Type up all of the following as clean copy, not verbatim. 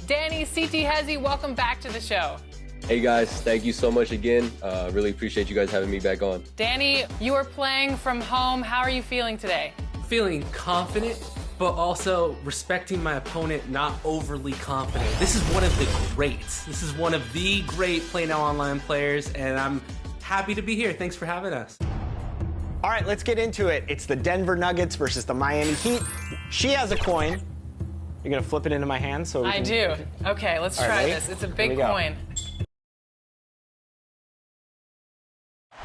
Danny, CT Hezzy, welcome back to the show. Hey guys, thank you so much again. Really appreciate you guys having me back on. Danny, you are playing from home. How are you feeling today? Feeling confident, but also respecting my opponent, not overly confident. This is one of the greats. This is one of the great Play Now Online players, and I'm happy to be here. Thanks for having us. All right, let's get into it. It's the Denver Nuggets versus the Miami Heat. She has a coin. You're gonna flip it into my hand so we I do. Okay, let's try this. It's a big coin.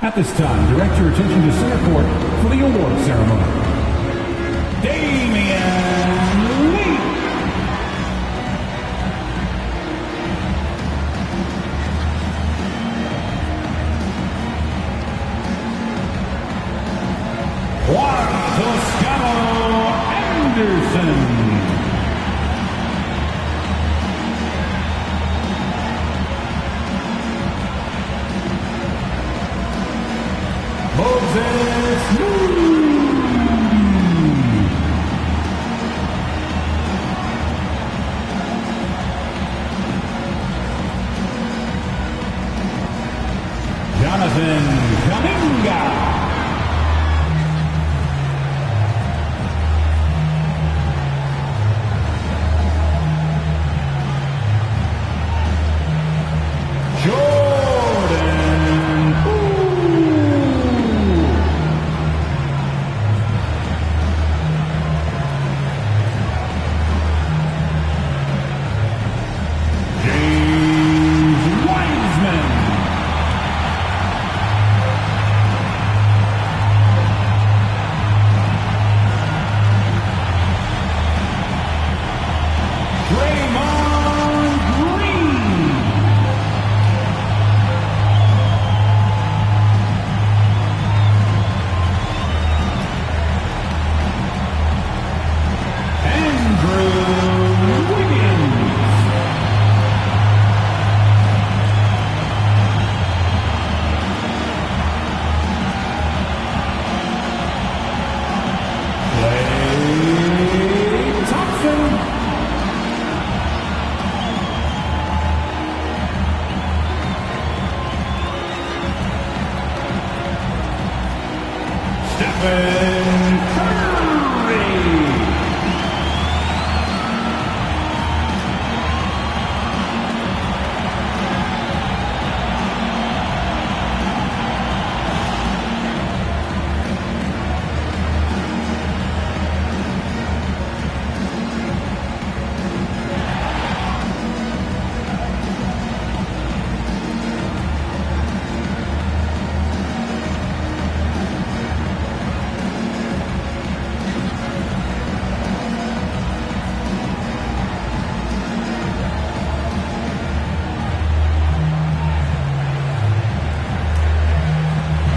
At this time, direct your attention to center court for the award ceremony. Damian Lee. Juan Toscano Anderson. Moses Moody. Jonathan Kuminga.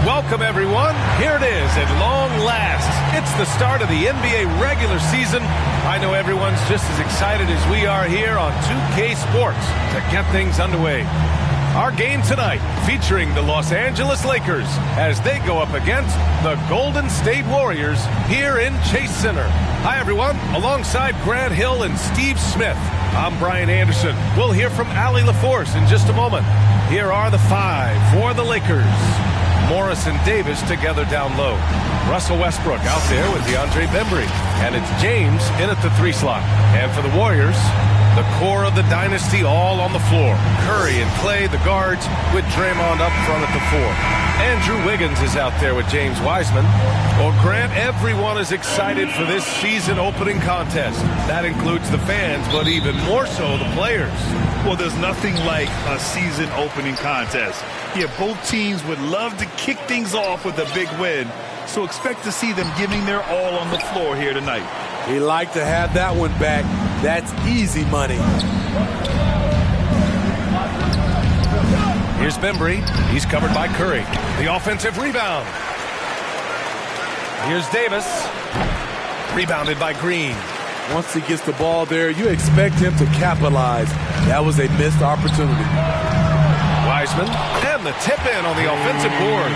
Welcome, everyone. Here it is at long last. It's the start of the NBA regular season. I know everyone's just as excited as we are here on 2K Sports to get things underway. Our game tonight featuring the Los Angeles Lakers as they go up against the Golden State Warriors here in Chase Center. Hi, everyone. Alongside Grant Hill and Steve Smith, I'm Brian Anderson. We'll hear from Allie LaForce in just a moment. Here are the five for the Lakers. Morris and Davis together down low. Russell Westbrook out there with DeAndre Bembry. And it's James in at the 3 slot. And for the Warriors, The core of the dynasty all on the floor. Curry and Clay, the guards, with Draymond up front at the 4. Andrew Wiggins is out there with James Wiseman. Well, Grant, everyone is excited for this season opening contest. That includes the fans, but even more so the players. Well, there's nothing like a season opening contest. Yeah, both teams would love to kick things off with a big win, so expect to see them giving their all on the floor here tonight. We like to have that one back. That's easy money. Here's Bembry. He's covered by Curry. The offensive rebound. Here's Davis. Rebounded by Green. Once he gets the ball there, you expect him to capitalize. That was a missed opportunity. Wiseman, and the tip-in on the offensive boards.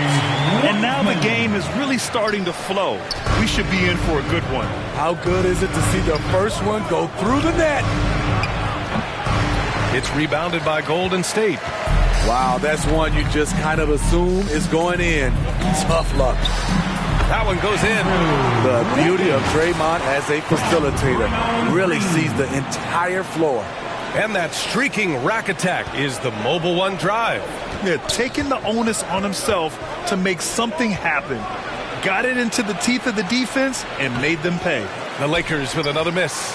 And now the game is really starting to flow. We should be in for a good one. How good is it to see the first one go through the net? It's rebounded by Golden State. Wow, that's one you just kind of assume is going in. Tough luck. That one goes in. The beauty of Draymond as a facilitator really sees the entire floor. And that streaking rack attack is the Mobile One drive. Yeah, taking the onus on himself to make something happen. Got it into the teeth of the defense and made them pay. The Lakers with another miss.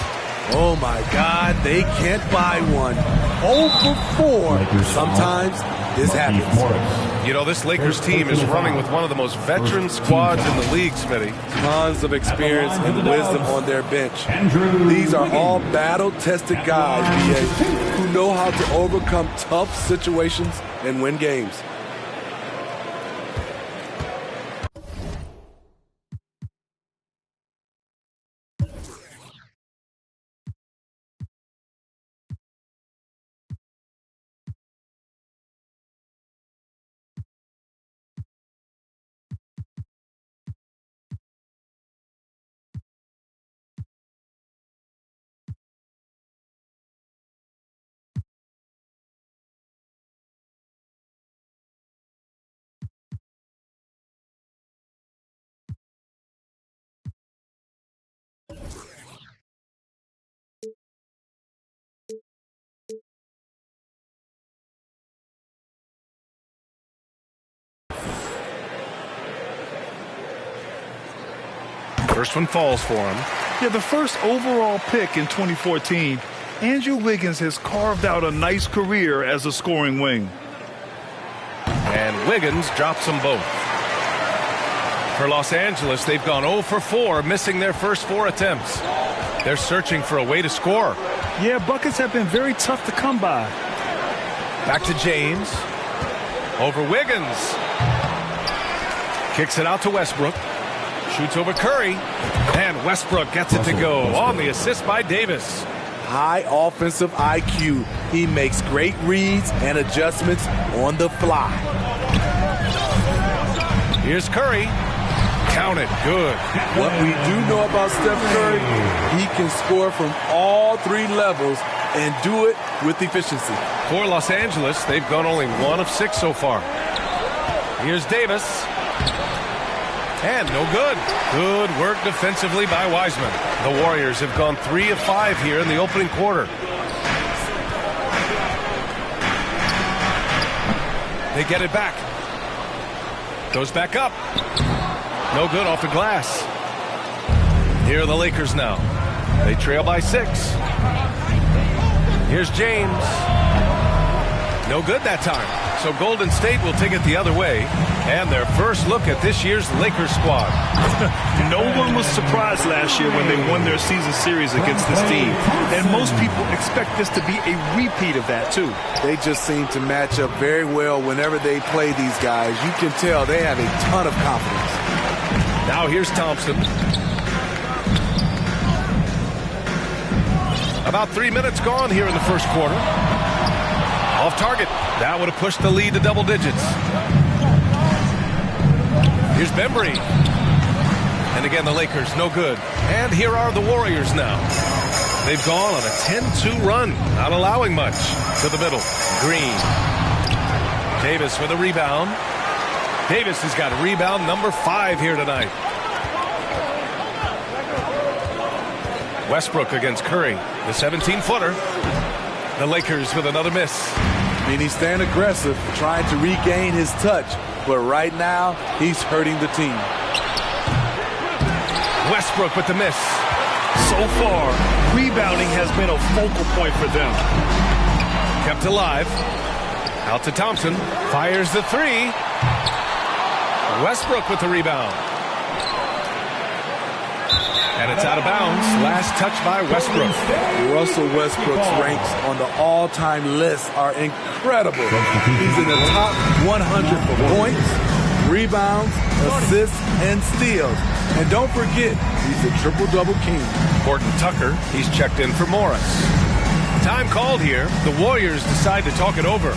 Oh, my God, they can't buy one. 0 for 4. Sometimes this happens. You know, this Lakers team is running with one of the most veteran squads in the league, Smitty. Tons of experience and wisdom on their bench. These are all battle-tested guys, BA, who know how to overcome tough situations and win games. First one falls for him. Yeah, the first overall pick in 2014, Andrew Wiggins has carved out a nice career as a scoring wing. And Wiggins drops them both. For Los Angeles, they've gone 0 for 4, missing their first 4 attempts. They're searching for a way to score. Yeah, buckets have been very tough to come by. Back to James. Over Wiggins. Kicks it out to Westbrook. Shoots over Curry. And Westbrook gets it to go on the assist by Davis. High offensive IQ. He makes great reads and adjustments on the fly. Here's Curry. Count it. Good. What we do know about Steph Curry, he can score from all 3 levels and do it with efficiency. For Los Angeles, they've gone only 1 of 6 so far. Here's Davis. And no good. Good work defensively by Wiseman. The Warriors have gone 3 of 5 here in the opening quarter. They get it back. Goes back up. No good off the glass. Here are the Lakers now. They trail by 6. Here's James. No good that time. So Golden State will take it the other way. And their first look at this year's Lakers squad. No one was surprised last year when they won their season series against this team. And most people expect this to be a repeat of that, too. They just seem to match up very well whenever they play these guys. You can tell they have a ton of confidence. Now here's Thompson. About 3 minutes gone here in the first quarter. Off target. That would have pushed the lead to double digits. Here's Bembry. And again, the Lakers, no good. And here are the Warriors now. They've gone on a 10-2 run, not allowing much. To the middle, Green. Davis with a rebound. Davis has got rebound number 5 here tonight. Westbrook against Curry, the 17-footer. The Lakers with another miss. I mean, he's staying aggressive, trying to regain his touch, but right now, he's hurting the team. Westbrook with the miss. So far, rebounding has been a focal point for them. Kept alive. Out to Thompson. Fires the three. Westbrook with the rebound. And it's out of bounds. Last touch by Westbrook. Russell Westbrook's ranks on the all-time list are incredible. He's in the top 100 for points, rebounds, assists, and steals. And don't forget, he's a triple-double king. Horton Tucker, he's checked in for Morris. Time called here. The Warriors decide to talk it over.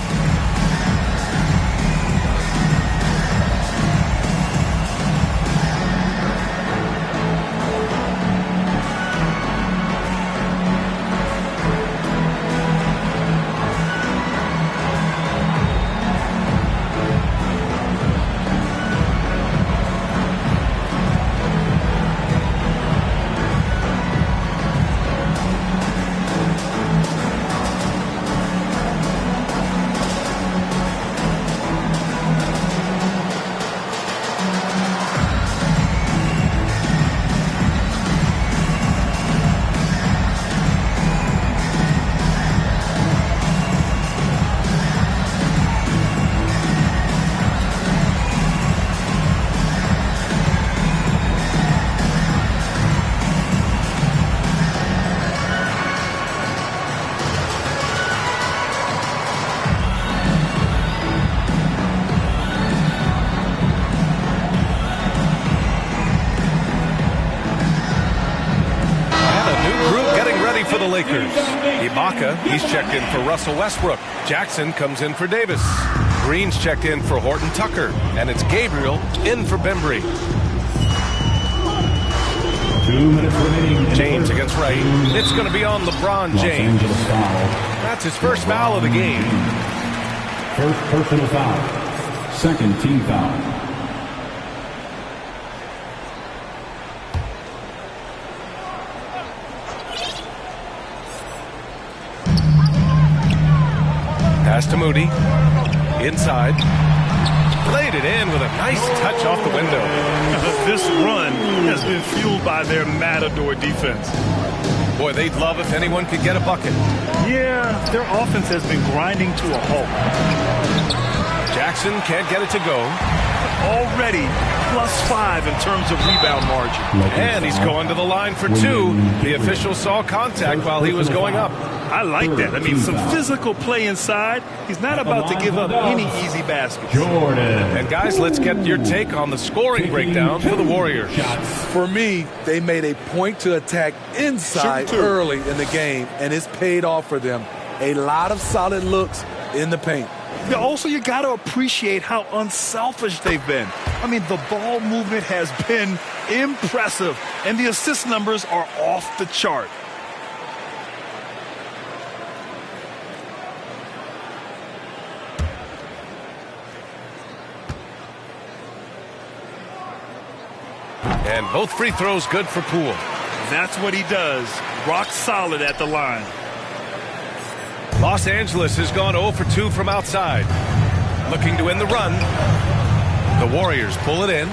For the Lakers. Ibaka, he's checked in for Russell Westbrook. Jackson comes in for Davis. Green's checked in for Horton Tucker. And it's Gabriel in for Bembry. 2 minutes remaining. James against Wright. It's going to be on LeBron James. That's his first foul of the game. First personal foul. Second team foul. Pass to Moody. Inside. Played it in with a nice touch off the window. This run has been fueled by their Matador defense. Boy, they'd love if anyone could get a bucket. Yeah, their offense has been grinding to a halt. Jackson can't get it to go. Already +5 in terms of rebound margin. And he's going to the line for two. The official saw contact while he was going up. I like that. I mean, some physical play inside. He's not about to give up any easy baskets. Jordan. And guys, let's get your take on the scoring breakdown for the Warriors. For me, they made a point to attack inside early in the game, and it's paid off for them. A lot of solid looks in the paint. Also, you got to appreciate how unselfish they've been. I mean, the ball movement has been impressive, and the assist numbers are off the chart. And both free throws good for Poole. That's what he does. Rock solid at the line. Los Angeles has gone 0 for 2 from outside. Looking to win the run. The Warriors pull it in.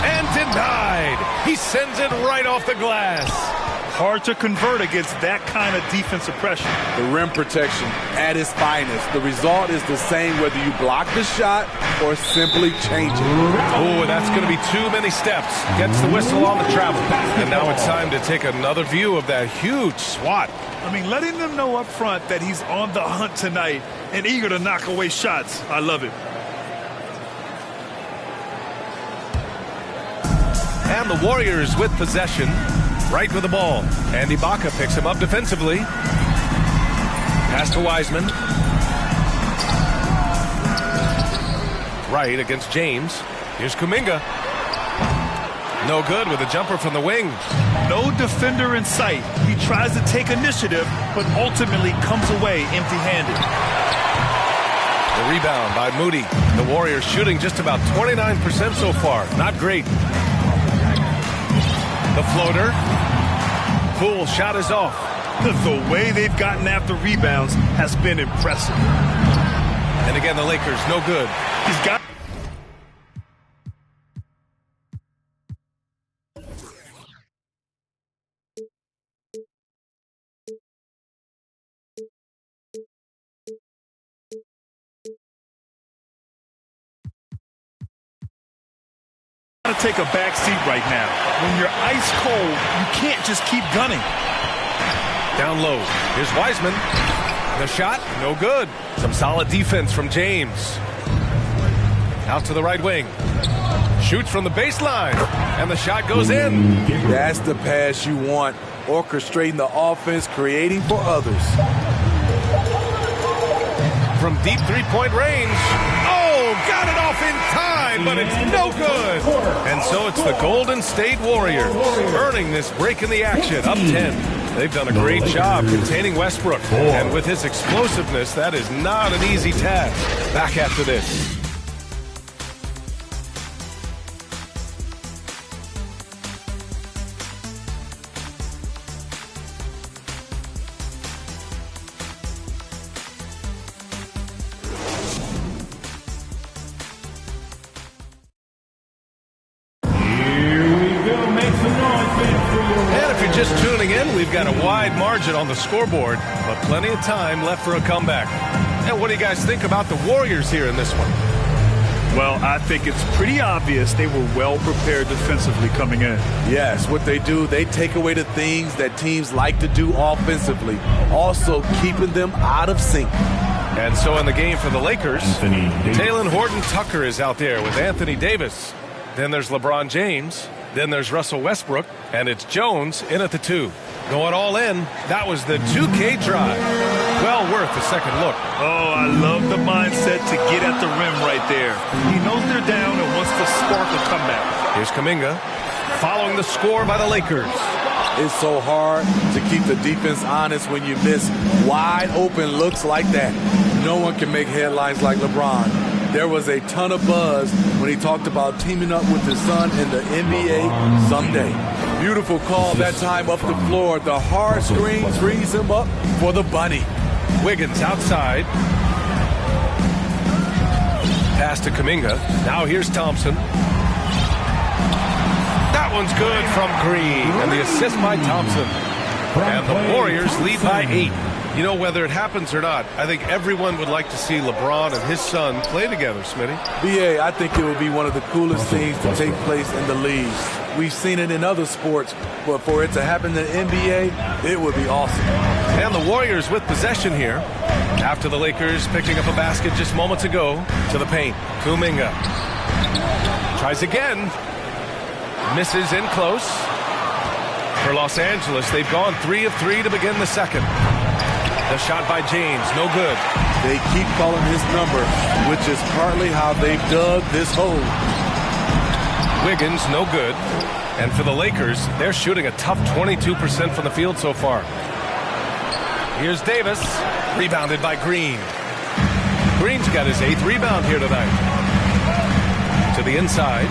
And denied. He sends it right off the glass. Hard to convert against that kind of defensive pressure. The rim protection at its finest. The result is the same whether you block the shot or simply change it. Oh, that's going to be too many steps. Gets the whistle on the travel. And now it's time to take another view of that huge swat. I mean, letting them know up front that he's on the hunt tonight and eager to knock away shots. I love it. And the Warriors with possession. Right with the ball. And Ibaka picks him up defensively. Pass to Wiseman. Right against James. Here's Kuminga. No good with a jumper from the wing. No defender in sight. He tries to take initiative, but ultimately comes away empty-handed. The rebound by Moody. The Warriors shooting just about 29% so far. Not great. The floater. Poole shot is off. The way they've gotten after rebounds has been impressive. And again, the Lakers, no good. He's got... to take a back seat right now. When you're ice cold, you can't just keep gunning. Down low. Here's Wiseman. The shot, no good. Some solid defense from James. Out to the right wing. Shoots from the baseline. And the shot goes in. That's the pass you want. Orchestrating the offense, creating for others. From deep three-point range. Oh, got it off in time, but it's no good. And so it's the Golden State Warriors earning this break in the action, up 10. They've done a great job containing Westbrook. And with his explosiveness, that is not an easy task. Back after this. Just tuning in, we've got a wide margin on the scoreboard, but plenty of time left for a comeback. And what do you guys think about the Warriors here in this one? Well, I think it's pretty obvious they were well prepared defensively coming in. Yes, what they do, they take away the things that teams like to do offensively, also keeping them out of sync. And so in the game for the Lakers, Talen Horton-Tucker is out there with Anthony Davis. Then there's LeBron James. Then there's Russell Westbrook, and it's Jones in at the 2. Going all in, that was the 2K drive. Well worth a second look. Oh, I love the mindset to get at the rim right there. He knows they're down and wants to spark a comeback. Here's Kuminga, following the score by the Lakers. It's so hard to keep the defense honest when you miss wide open looks like that. No one can make headlines like LeBron. There was a ton of buzz when he talked about teaming up with his son in the NBA someday. Beautiful call that time up the floor. The hard screen frees him up for the bunny. Wiggins outside. Pass to Kuminga. Now here's Thompson. That one's good from Green. And the assist by Thompson. And the Warriors lead by 8. You know, whether it happens or not, I think everyone would like to see LeBron and his son play together, Smitty. BA, I think it would be one of the coolest things to take place in the league. We've seen it in other sports, but for it to happen in the NBA, it would be awesome. And the Warriors with possession here. After the Lakers picking up a basket just moments ago to the paint. Kuminga tries again. Misses in close. For Los Angeles, they've gone 3 of 3 to begin the second. The shot by James, no good. They keep calling his number, which is partly how they've dug this hole. Wiggins, no good. And for the Lakers, they're shooting a tough 22% from the field so far. Here's Davis, rebounded by Green. Green's got his 8th rebound here tonight. To the inside.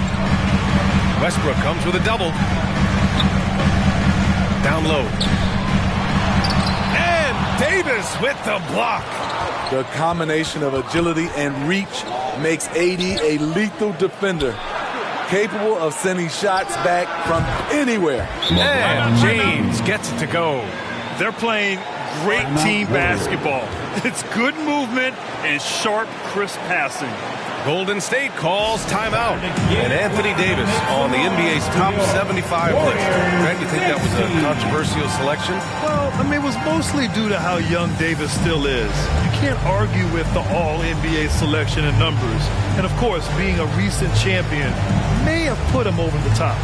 Westbrook comes with a double. Down low. Davis with the block. The combination of agility and reach makes AD a lethal defender, capable of sending shots back from anywhere. And James gets it to go. They're playing great team basketball. It's good movement and sharp, crisp passing. Golden State calls timeout. And Anthony Davis on the NBA's top 75 list. Grant, you think that was a controversial selection? Well, I mean, it was mostly due to how young Davis still is. You can't argue with the all-NBA selection and numbers. And, of course, being a recent champion may have put him over the top.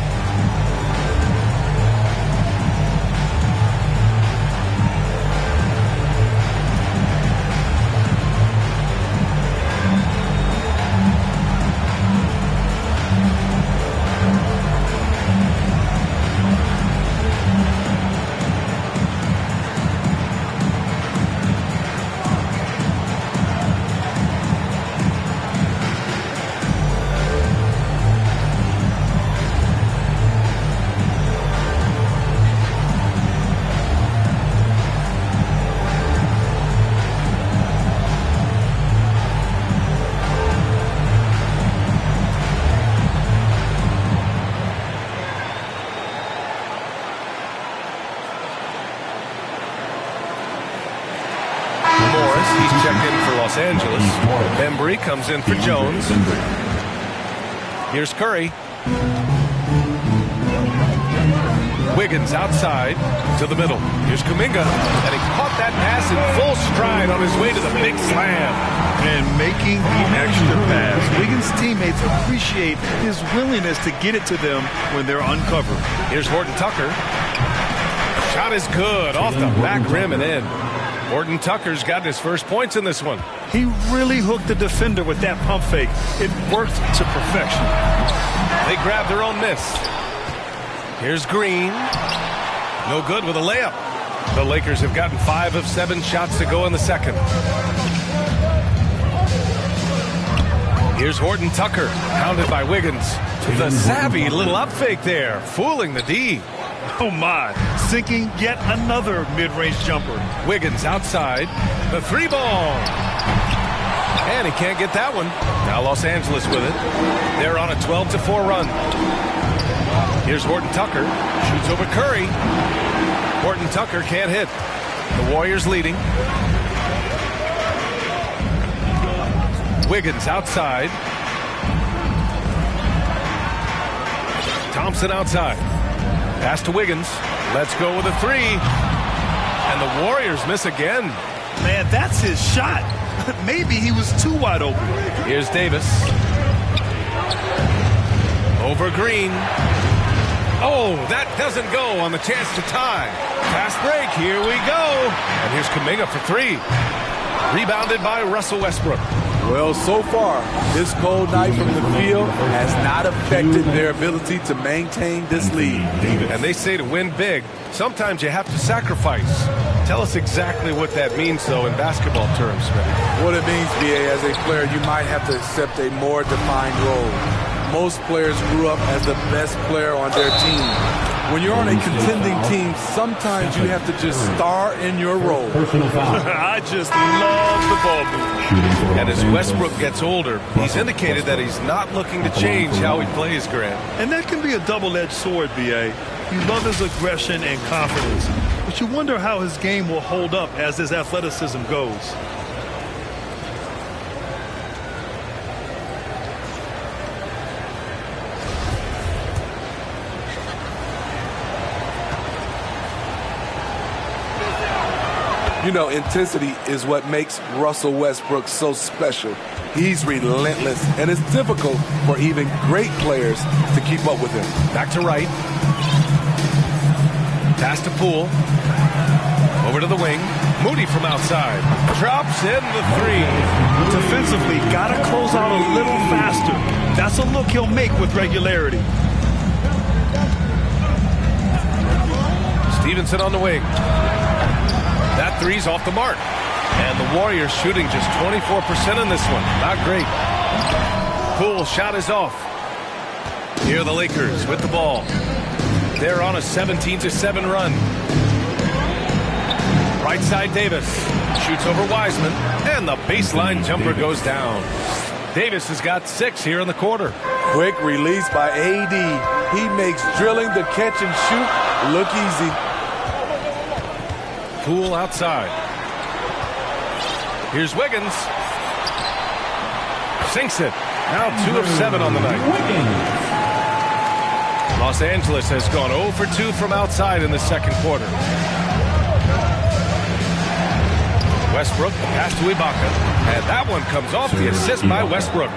Morris, he's checked in for Los Angeles. Embry comes in for Jones. Here's Curry. Wiggins outside to the middle. Here's Kuminga, and he caught that pass in full stride on his way to the big slam. And making the extra pass. Wiggins' teammates appreciate his willingness to get it to them when they're uncovered. Here's Horton Tucker. Shot is good, off the back rim and in. Horton Tucker's got his first points in this one. He really hooked the defender with that pump fake. It worked to perfection. They grab their own miss. Here's Green. No good with a layup. The Lakers have gotten 5 of 7 shots to go in the second. Here's Horton Tucker, pounded by Wiggins. The savvy little up fake there, fooling the D. Oh my, sinking yet another mid-range jumper. Wiggins outside, the 3-ball. And he can't get that one. Now Los Angeles with it. They're on a 12-4 run. Here's Horton Tucker, shoots over Curry. Horton Tucker can't hit. The Warriors leading. Wiggins outside. Thompson outside. Pass to Wiggins. Let's go with a 3. And the Warriors miss again. Man, that's his shot. Maybe he was too wide open. Here's Davis. Over Green. Oh, that doesn't go on the chance to tie. Fast break, here we go. And here's Kuminga for 3. Rebounded by Russell Westbrook. Well, so far, this cold night from the field has not affected their ability to maintain this lead. And they say to win big, sometimes you have to sacrifice. Tell us exactly what that means, though, in basketball terms, Smitty. What it means, BA, as a player, you might have to accept a more defined role. Most players grew up as the best player on their team. When you're on a contending team, sometimes you have to just star in your role. I just love the ball move. And as Westbrook gets older, he's indicated that he's not looking to change how he plays, Grant. And that can be a double-edged sword, B.A. You love his aggression and confidence, but you wonder how his game will hold up as his athleticism goes. You know, intensity is what makes Russell Westbrook so special. He's relentless, and it's difficult for even great players to keep up with him. Back to right. Pass to Poole. Over to the wing. Moody from outside. Drops in the 3. Defensively, got to close out a little faster. That's a look he'll make with regularity. Stevenson on the wing. That 3's off the mark. And the Warriors shooting just 24% in this one. Not great. Poole shot is off. Here are the Lakers with the ball. They're on a 17-7 run. Right side Davis. Shoots over Wiseman. And the baseline jumper goes down. Davis has got 6 here in the quarter. Quick release by AD. He makes drilling the catch and shoot look easy. Poole outside. Here's Wiggins. Sinks it. Now 2 of 7 on the night. Los Angeles has gone 0 for 2 from outside in the second quarter. Westbrook, pass to Ibaka. And that one comes off the assist by Westbrook.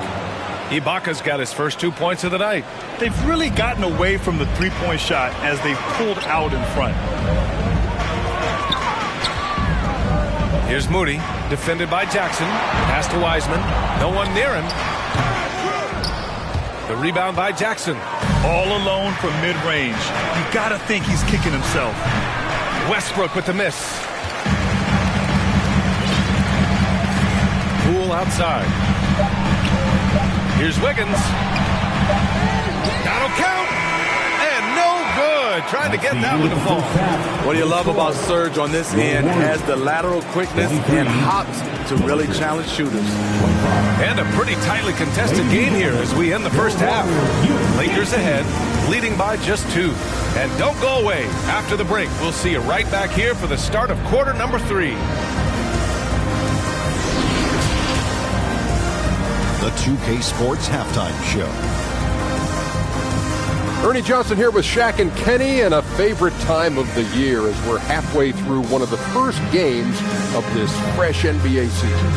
Ibaka's got his first 2 points of the night. They've really gotten away from the three-point shot as they pulled out in front. Here's Moody, defended by Jackson. Pass to Wiseman. No one near him. The rebound by Jackson. All alone from mid-range. You gotta think he's kicking himself. Westbrook with the miss. Poole outside. Here's Wiggins. That'll count. And no good. Trying to get that one to fall. What do you love about Serge on this end? Has the lateral quickness and hops to really challenge shooters. And a pretty tightly contested game here as we end the first half. Lakers ahead, leading by just 2. And don't go away. After the break, we'll see you right back here for the start of quarter number 3. the 2K Sports Halftime Show. Ernie Johnson here with Shaq and Kenny, and a favorite time of the year as we're halfway through one of the first games of this fresh NBA season.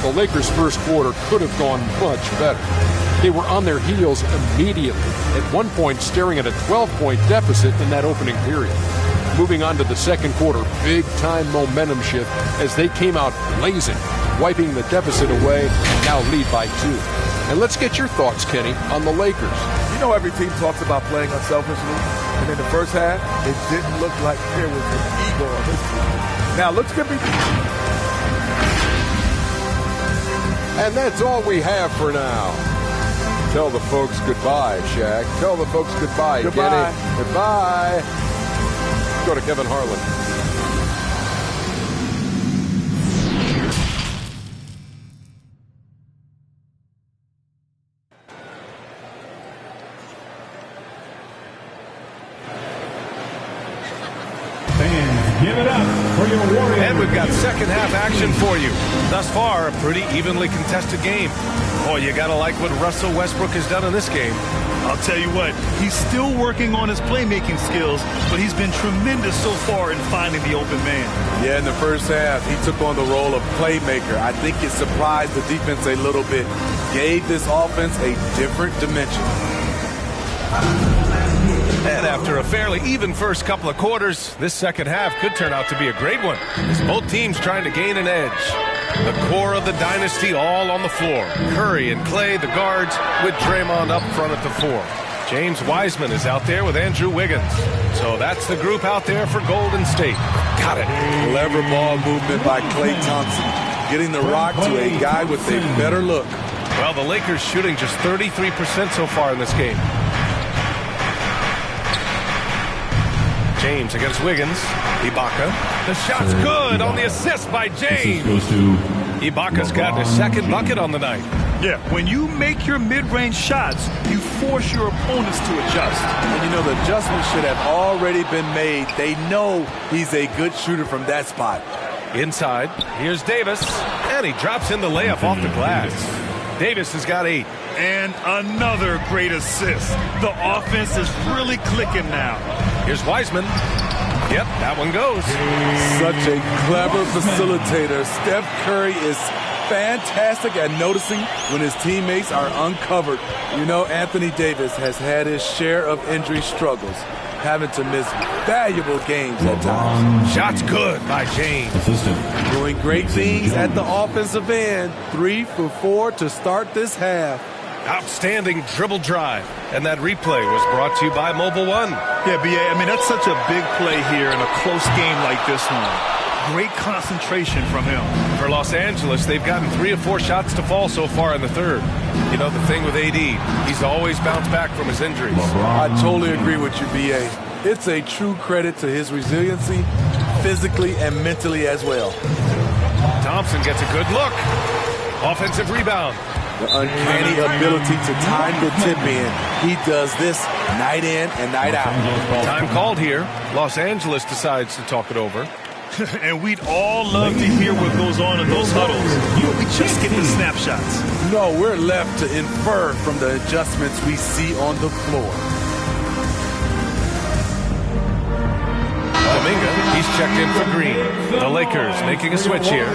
The Lakers' first quarter could have gone much better. They were on their heels immediately, at one point staring at a 12-point deficit in that opening period. Moving on to the second quarter, big-time momentum shift as they came out blazing, wiping the deficit away, and now lead by 2. And let's get your thoughts, Kenny, on the Lakers. You know, every team talks about playing unselfishly, and in the first half, it didn't look like there was an ego on this team. Now, looks to be... And that's all we have for now. Tell the folks goodbye, Shaq. Tell the folks goodbye, Goodbye. Kenny. Goodbye. Go to Kevin Harlan. Give it up for your Warriors. And we've got second half action for you. Thus far, a pretty evenly contested game. Boy, you gotta like what Russell Westbrook has done in this game. I'll tell you what, he's still working on his playmaking skills, but he's been tremendous so far in finding the open man. Yeah, in the first half, he took on the role of playmaker. I think it surprised the defense a little bit. Gave this offense a different dimension. And after a fairly even first couple of quarters, this second half could turn out to be a great one, as both teams trying to gain an edge. The core of the dynasty all on the floor. Curry and Clay, the guards, with Draymond up front at the 4. James Wiseman is out there with Andrew Wiggins. So that's the group out there for Golden State. Got it. Clever ball movement by Klay Thompson, getting the rock to a guy with a better look. Well, the Lakers shooting just 33% so far in this game. James against Wiggins. Ibaka. The shot's good on the assist by James. Ibaka's gotten his second bucket on the night. Yeah, when you make your mid-range shots, you force your opponents to adjust. And you know, the adjustment should have already been made. They know he's a good shooter from that spot. Inside, here's Davis, and he drops in the layup off the glass. Davis has got 8. And another great assist. The offense is really clicking now. Here's Wiseman. Yep, that one goes. Such a clever facilitator. Steph Curry is fantastic at noticing when his teammates are uncovered. You know, Anthony Davis has had his share of injury struggles, having to miss valuable games at times. Shots good by James. Doing great things at the offensive end. 3 for 4 to start this half. Outstanding dribble drive. And that replay was brought to you by Mobile One. Yeah, B.A., I mean, that's such a big play here in a close game like this one. Great concentration from him. For Los Angeles, they've gotten 3 of 4 shots to fall so far in the third. You know, the thing with AD, he's always bounced back from his injuries. I totally agree with you, B.A. It's a true credit to his resiliency, physically and mentally as well. Thompson gets a good look. Offensive rebound. The uncanny ability to time the tip in. He does this night in and night out. Time called here. Los Angeles decides to talk it over. And we'd all love to hear what goes on in those huddles. But we just get the snapshots. No, we're left to infer from the adjustments we see on the floor. Dominga, he's checked in for Green. The Lakers making a switch here.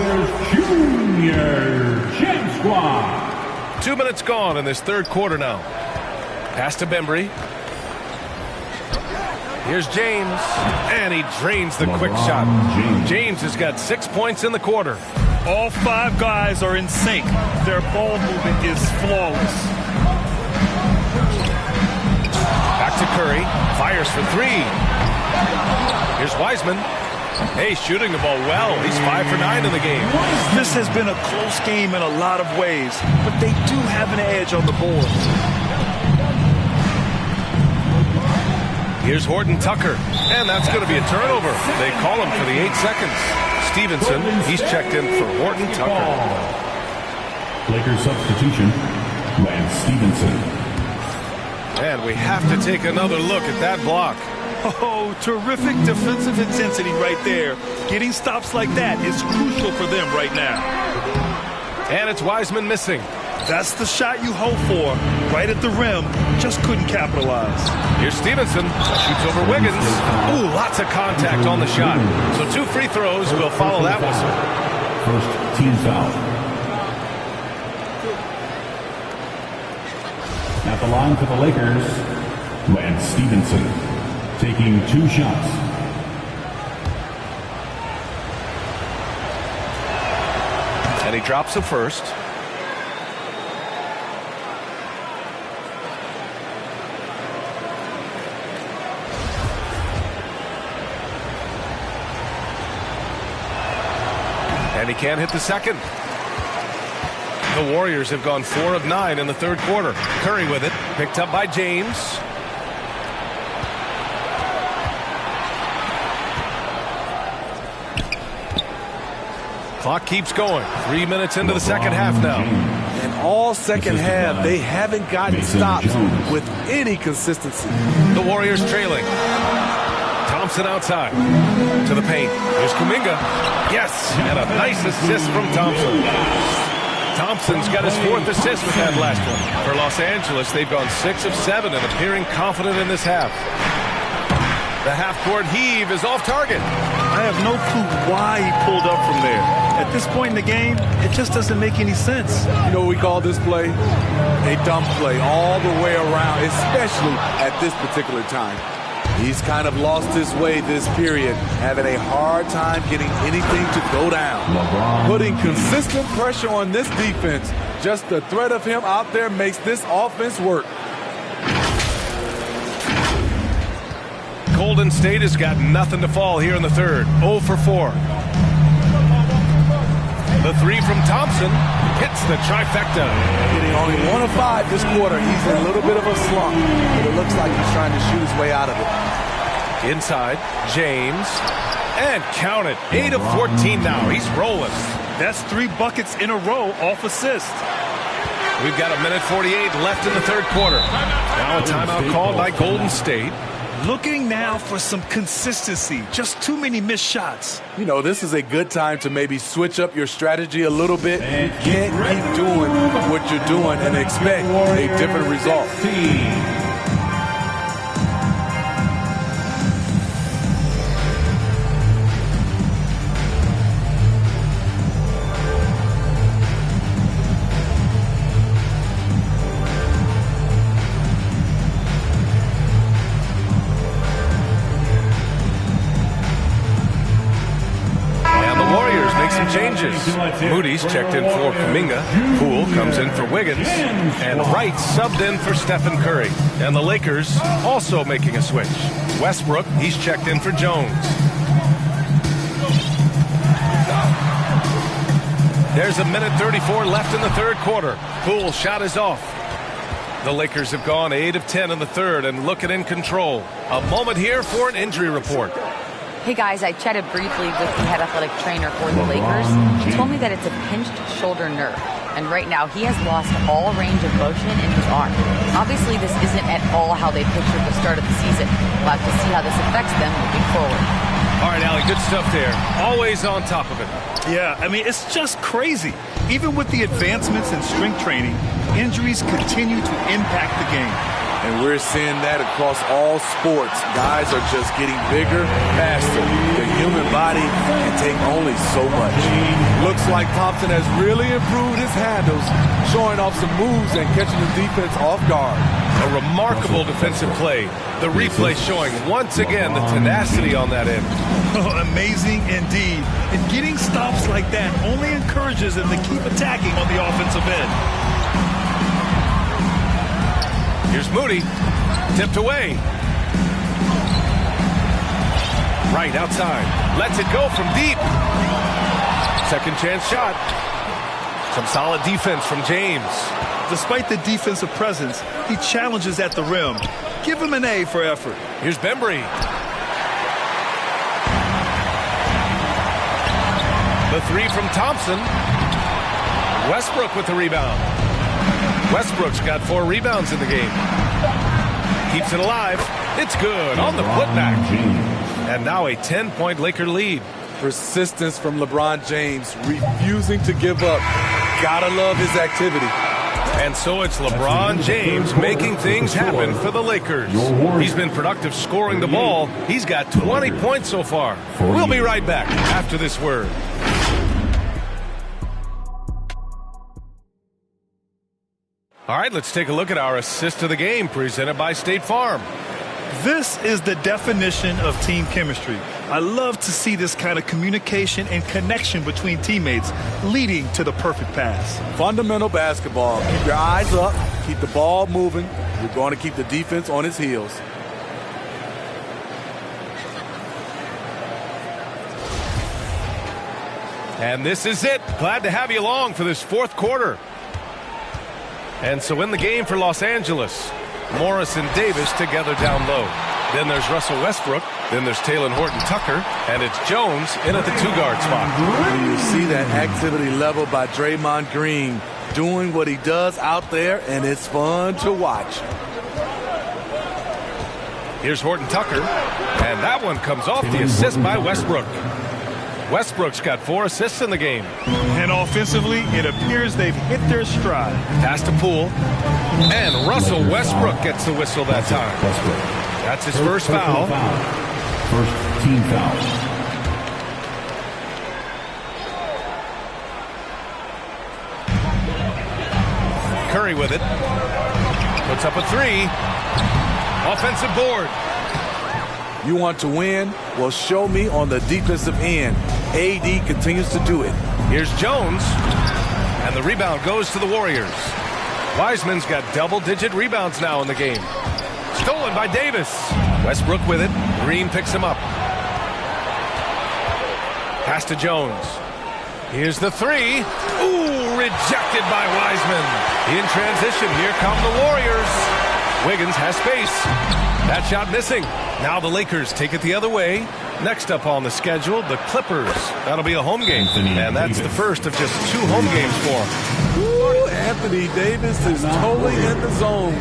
Junior Champ Squad. 2 minutes gone in this third quarter now. Pass to Bembry. Here's James, and he drains the quick shot. James has got 6 points in the quarter. All 5 guys are in sync. Their ball movement is flawless. Back to Curry, fires for 3. Here's Wiseman. Hey, shooting the ball well. He's 5 for 9 in the game. This has been a close game in a lot of ways, but they do have an edge on the boards. Here's Horton Tucker, and that's going to be a turnover. They call him for the 8 seconds. Stevenson, he's checked in for Horton Tucker. Lakers substitution, Lance Stevenson. And we have to take another look at that block. Oh, terrific defensive intensity right there. Getting stops like that is crucial for them right now. And it's Wiseman missing. That's the shot you hope for. Right at the rim. Just couldn't capitalize. Here's Stevenson. Shoots over Wiggins. Ooh, lots of contact on the shot. So 2 free throws will follow that whistle. First team foul. At the line for the Lakers, Lance Stevenson, taking 2 shots. And he drops the first. And he can't hit the second. The Warriors have gone 4 of 9 in the third quarter. Curry with it, picked up by James. Clock keeps going. 3 minutes into the second half now. And all second half, they haven't gotten stops with any consistency. The Warriors trailing. Thompson outside to the paint. Here's Kuminga. Yes, and a nice assist from Thompson. Thompson's got his 4th assist with that last one. For Los Angeles, they've gone 6 of 7 and appearing confident in this half. The half-court heave is off target. I have no clue why he pulled up from there. At this point in the game, it just doesn't make any sense. You know what we call this play? A dumb play all the way around, especially at this particular time. He's kind of lost his way this period, having a hard time getting anything to go down. Putting consistent pressure on this defense. Just the threat of him out there makes this offense work. Golden State has got nothing to fall here in the third. 0 for 4. The 3 from Thompson hits the trifecta. Getting only 1 of 5 this quarter. He's in a little bit of a slump, but it looks like he's trying to shoot his way out of it. Inside, James. And count it. 8 of 14 now. He's rolling. That's 3 buckets in a row off assist. We've got 1:48 left in the third quarter. Now a timeout called by Golden State. Looking now for some consistency. Just too many missed shots. You know, this is a good time to maybe switch up your strategy a little bit. You can't keep doing what you're doing and expect a different result. Changes. Moody's checked in for Kuminga. Poole comes in for Wiggins. And Wright subbed in for Stephen Curry. And the Lakers also making a switch. Westbrook, he's checked in for Jones. There's 1:34 left in the third quarter. Poole's shot is off. The Lakers have gone 8 of 10 in the third and looking in control. A moment here for an injury report. Hey guys, I chatted briefly with the head athletic trainer for the Lakers. He told me that it's a pinched shoulder nerve, and right now he has lost all range of motion in his arm. Obviously, this isn't at all how they pictured the start of the season. We'll have to see how this affects them moving forward. All right, Allie, good stuff there. Always on top of it. Yeah, I mean, it's just crazy. Even with the advancements in strength training, injuries continue to impact the game. And we're seeing that across all sports. Guys are just getting bigger, faster. The human body can take only so much. Looks like Thompson has really improved his handles, showing off some moves and catching the defense off guard. A remarkable defensive play. The replay showing once again the tenacity on that end. Amazing indeed. And getting stops like that only encourages them to keep attacking on the offensive end. Here's Moody, tipped away. Right outside, lets it go from deep. Second chance shot. Some solid defense from James. Despite the defensive presence, he challenges at the rim. Give him an A for effort. Here's Bembry. The 3 from Thompson. Westbrook with the rebound. Westbrook's got 4 rebounds in the game. Keeps it alive. It's good on the putback. And now a 10-point Laker lead. Persistence from LeBron James, refusing to give up. Gotta love his activity. And so it's LeBron James making things happen for the Lakers. He's been productive scoring the ball. He's got 20 points so far. We'll be right back after this word. All right, let's take a look at our assist of the game presented by State Farm. This is the definition of team chemistry. I love to see this kind of communication and connection between teammates leading to the perfect pass. Fundamental basketball. Keep your eyes up. Keep the ball moving. You're going to keep the defense on its heels. And this is it. Glad to have you along for this fourth quarter. And so in the game for Los Angeles, Morris and Davis together down low. Then there's Russell Westbrook. Then there's Talen Horton-Tucker. And it's Jones in at the two-guard spot. And you see that activity level by Draymond Green doing what he does out there, and it's fun to watch. Here's Horton-Tucker. And that one comes off the assist by Westbrook. Westbrook's got 4 assists in the game. And offensively, it appears they've hit their stride. Pass to Poole. And Russell Westbrook gets the whistle that time. That's his first foul. First team foul. Curry with it. Puts up a 3. Offensive board. You want to win? Well, show me on the defensive end. AD continues to do it. Here's Jones. And the rebound goes to the Warriors. Wiseman's got double-digit rebounds now in the game. Stolen by Davis. Westbrook with it. Green picks him up. Pass to Jones. Here's the 3. Ooh, rejected by Wiseman. In transition, here come the Warriors. Wiggins has space. That shot missing. Now the Lakers take it the other way. Next up on the schedule, the Clippers. That'll be a home game. And that's the first of just 2 home games for him. Ooh, Anthony Davis is totally in the zone.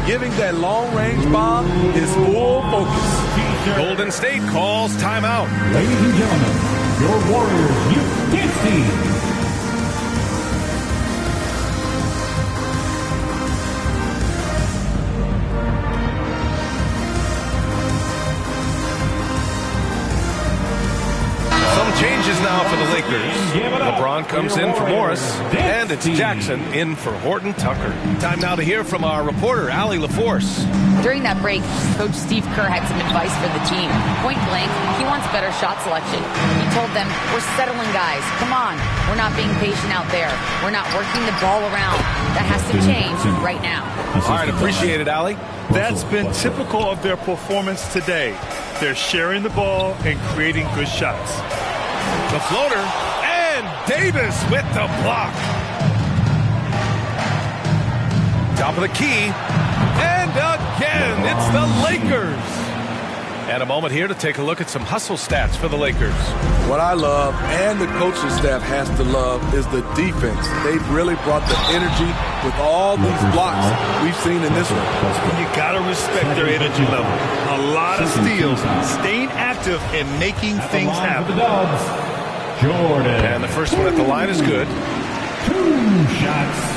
Giving that long-range bomb his full focus. Golden State calls timeout. Ladies and gentlemen, your Warriors Youth Dance Team. Changes now for the Lakers. LeBron comes in for Morris, and it's Jackson in for Horton-Tucker. Time now to hear from our reporter, Allie LaForce. During that break, Coach Steve Kerr had some advice for the team. Point blank, he wants better shot selection. He told them, we're settling guys. Come on. We're not being patient out there. We're not working the ball around. That has to change right now. All right, appreciate it, Allie. That's been typical of their performance today. They're sharing the ball and creating good shots. The floater, and Davis with the block. Top of the key, and again, it's the Lakers. And a moment here to take a look at some hustle stats for the Lakers. What I love, and the coaching staff has to love, is the defense. They've really brought the energy with all these blocks we've seen in this one. You got to respect their energy level. A lot of steals, staying active, and making things happen. Jordan. And the first one at the line is good. 2 shots.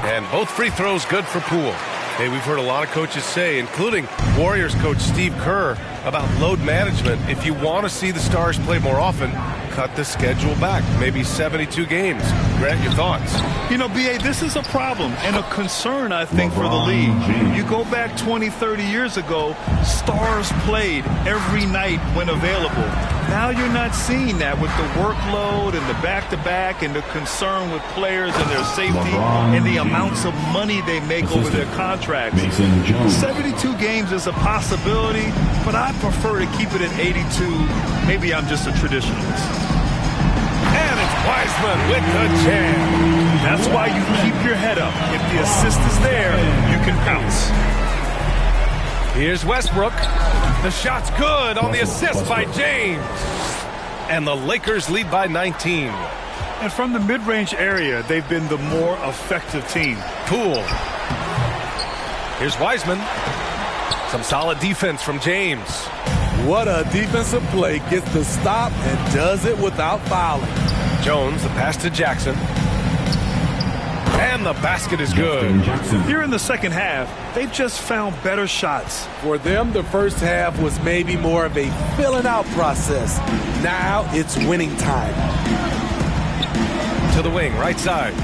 And both free throws good for Poole. Hey, we've heard a lot of coaches say, including Warriors coach Steve Kerr, about load management. If you want to see the Stars play more often, cut the schedule back, maybe 72 games. Grant, your thoughts? You know, B.A., this is a problem and a concern, I think, for the league. You go back 20, 30 years ago, Stars played every night when available. Now you're not seeing that with the workload and the back-to-back and the concern with players and their safety and the amounts of money they make over their contracts. 72 games is a possibility, but I prefer to keep it at 82. Maybe I'm just a traditionalist. And it's Wiseman with the jam. That's why you keep your head up. If the assist is there, you can pounce. Here's Westbrook. The shot's good on the assist by James. And the Lakers lead by 19. And from the mid-range area, they've been the more effective team. Poole. Here's Wiseman. Some solid defense from James. What a defensive play. Gets the stop and does it without fouling. Jones, the pass to Jackson. And the basket is good. Here in the second half, they've just found better shots. For them, the first half was maybe more of a filling out process. Now it's winning time. To the wing, right side.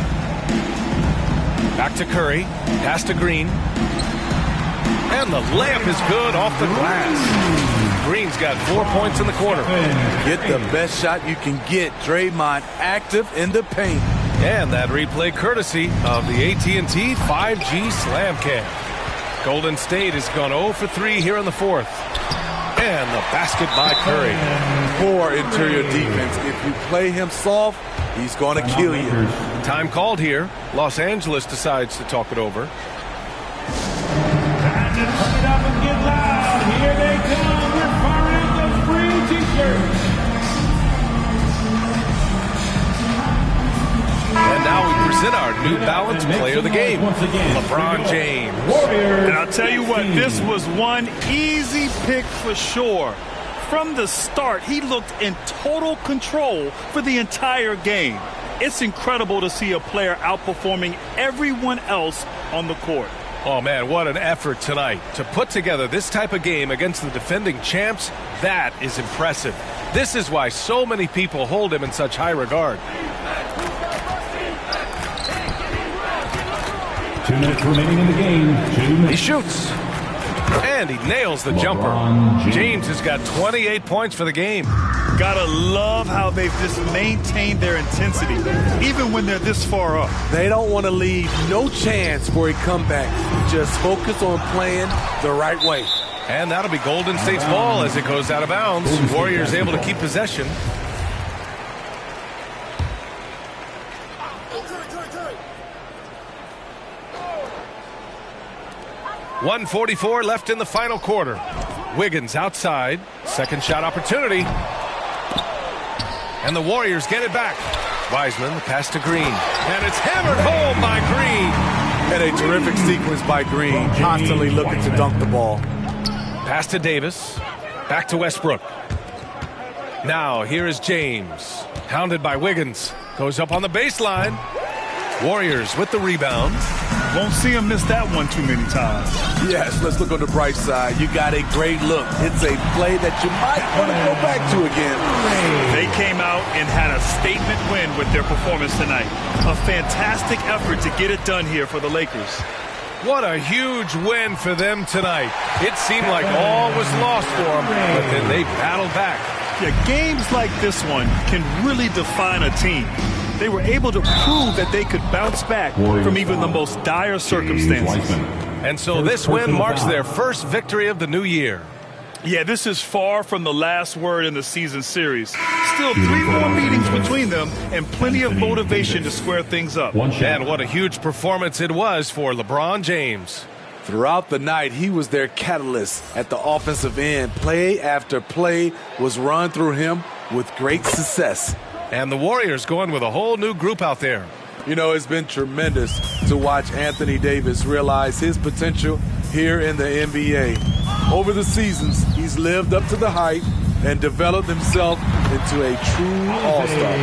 Back to Curry. Pass to Green. And the layup is good off the glass. Green's got 4 points in the quarter. Get the best shot you can get. Draymond active in the paint. And that replay courtesy of the AT&T 5G Slam Cam. Golden State has gone 0 for 3 here in the fourth. And the basket by Curry. Poor interior defense. If you play him soft, he's going to kill you. Time called here. Los Angeles decides to talk it over. Turn it up and get loud. Here they come. We're firing the free t-shirts. And now we present our New Balance Player of the Game, LeBron James. And I'll tell you what, this was one easy pick for sure. From the start, he looked in total control for the entire game. It's incredible to see a player outperforming everyone else on the court. Oh, man, what an effort tonight. To put together this type of game against the defending champs, that is impressive. This is why so many people hold him in such high regard. 2 minutes remaining in the game. 2 minutes. He shoots. And he nails the jumper. James has got 28 points for the game. Gotta love how they've just maintained their intensity, even when they're this far up. They don't want to leave no chance for a comeback. Just focus on playing the right way. And that'll be Golden State's ball as it goes out of bounds. Warriors able to keep possession. .144 left in the final quarter. Wiggins outside. Second shot opportunity. And the Warriors get it back. Wiseman, the pass to Green. And it's hammered home by Green. And a terrific sequence by Green, constantly looking to dunk the ball. Pass to Davis. Back to Westbrook. Now here is James. Hounded by Wiggins. Goes up on the baseline. Warriors with the rebound. Won't see him miss that one too many times. Yes, let's look on the bright side. You got a great look. It's a play that you might want to go back to again. They came out and had a statement win with their performance tonight. A fantastic effort to get it done here for the Lakers. What a huge win for them tonight. It seemed like all was lost for them, but then they battled back. Yeah, games like this one can really define a team. They were able to prove that they could bounce back from even the most dire circumstances. And so this win marks their first victory of the new year. Yeah, this is far from the last word in the season series. Still 3 more meetings between them and plenty of motivation to square things up. And what a huge performance it was for LeBron James. Throughout the night, he was their catalyst at the offensive end. Play after play was run through him with great success. And the Warriors going with a whole new group out there. You know, it's been tremendous to watch Anthony Davis realize his potential here in the NBA. Over the seasons, he's lived up to the hype and developed himself into a true all-star.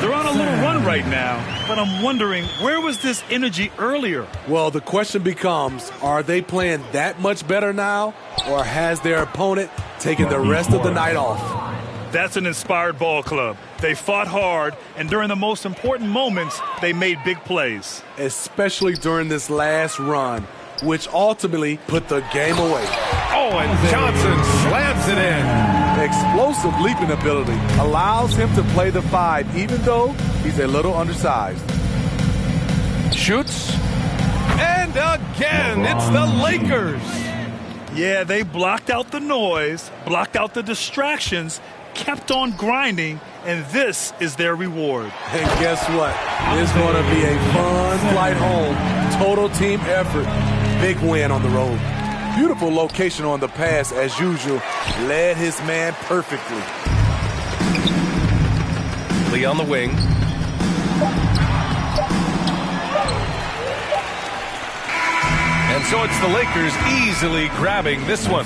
They're on a little run right now, but I'm wondering, where was this energy earlier? Well, the question becomes, are they playing that much better now, or has their opponent taken the rest of the night off? That's an inspired ball club. They fought hard, and during the most important moments, they made big plays. Especially during this last run, which ultimately put the game away. Oh, and Johnson slams it in. Explosive leaping ability allows him to play the 5, even though he's a little undersized. Shoots. And again, it's the Lakers. Yeah, they blocked out the noise, blocked out the distractions, kept on grinding, and this is their reward. And guess what? It's going to be a fun flight home. Total team effort. Big win on the road. Beautiful location on the pass, as usual. Led his man perfectly. Lee on the wing. And And so it's the Lakers easily grabbing this one.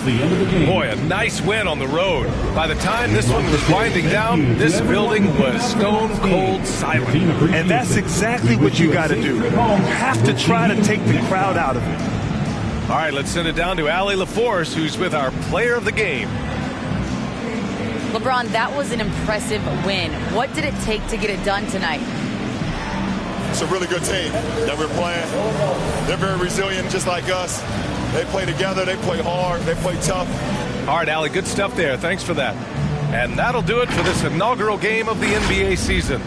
Boy, a nice win on the road. By the time this one was winding down, this building was stone cold silent. And that's exactly what you got to do. You have to try to take the crowd out of it. All right, let's send it down to Allie LaForce, who's with our player of the game. LeBron, that was an impressive win. What did it take to get it done tonight? It's a really good team that we're playing. They're very resilient, just like us. They play together, they play hard, they play tough. All right, Allie, good stuff there. Thanks for that. And that'll do it for this inaugural game of the NBA season.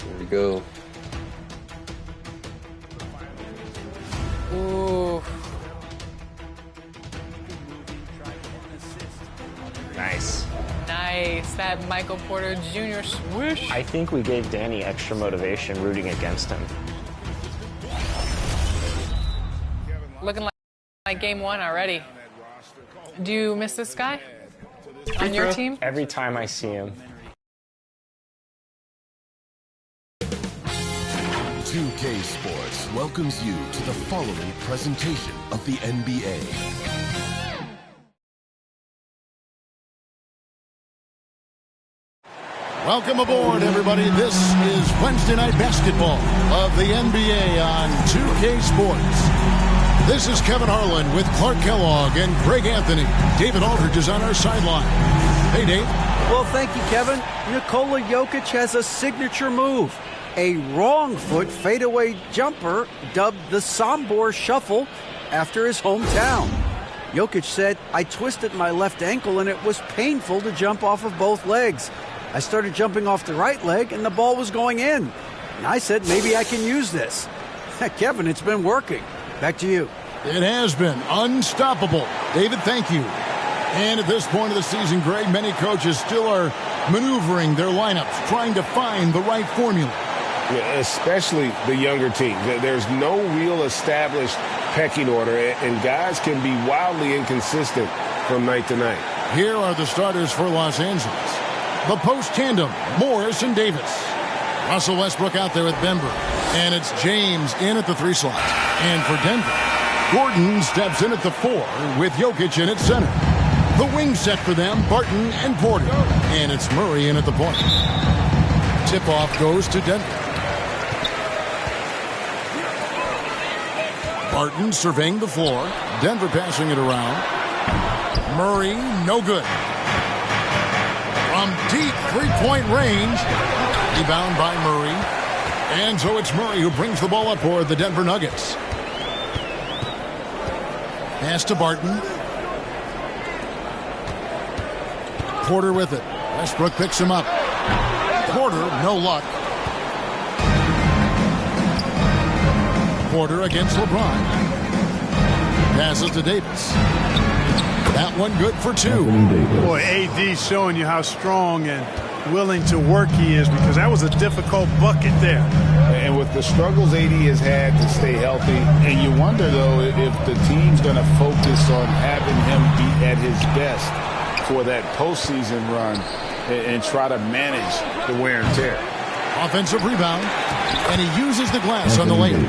Here we go. Ooh. Nice. Nice. That Michael Porter Jr. swoosh. I think we gave Danny extra motivation rooting against him. Looking like game one already. Do you miss this guy on your team? Every time I see him. 2K Sports welcomes you to the following presentation of the NBA. Welcome aboard, everybody. This is Wednesday Night Basketball of the NBA on 2K Sports. This is Kevin Harlan with Clark Kellogg and Greg Anthony. David Aldridge is on our sideline. Hey, Dave. Well, thank you, Kevin. Nikola Jokic has a signature move. A wrong foot fadeaway jumper dubbed the Sombor Shuffle after his hometown. Jokic said, "I twisted my left ankle and it was painful to jump off of both legs. I started jumping off the right leg and the ball was going in. And I said, maybe I can use this." Kevin, it's been working. Back to you. It has been unstoppable. David, thank you. And at this point of the season, Greg, many coaches still are maneuvering their lineups, trying to find the right formula. Yeah, especially the younger team. There's no real established pecking order, and guys can be wildly inconsistent from night to night. Here are the starters for Los Angeles. The post tandem, Morris and Davis. Russell Westbrook out there with Bembry. And it's James in at the 3 slot. And for Denver, Gordon steps in at the 4 with Jokic in at center. The wing set for them, Barton and Porter. And it's Murray in at the point. Tip-off goes to Denver. Barton surveying the floor. Denver passing it around. Murray, no good. From deep three-point range. Rebound by Murray. And so it's Murray who brings the ball up for the Denver Nuggets. Pass to Barton. Porter with it. Westbrook picks him up. Porter, no luck. Porter against LeBron. Passes to Davis. That one good for 2. Boy, AD showing you how strong and willing to work he is, because that was a difficult bucket there. And with the struggles AD has had to stay healthy, and you wonder, though, if the team's going to focus on having him be at his best for that postseason run and try to manage the wear and tear. Offensive rebound, and he uses the glass on the lane.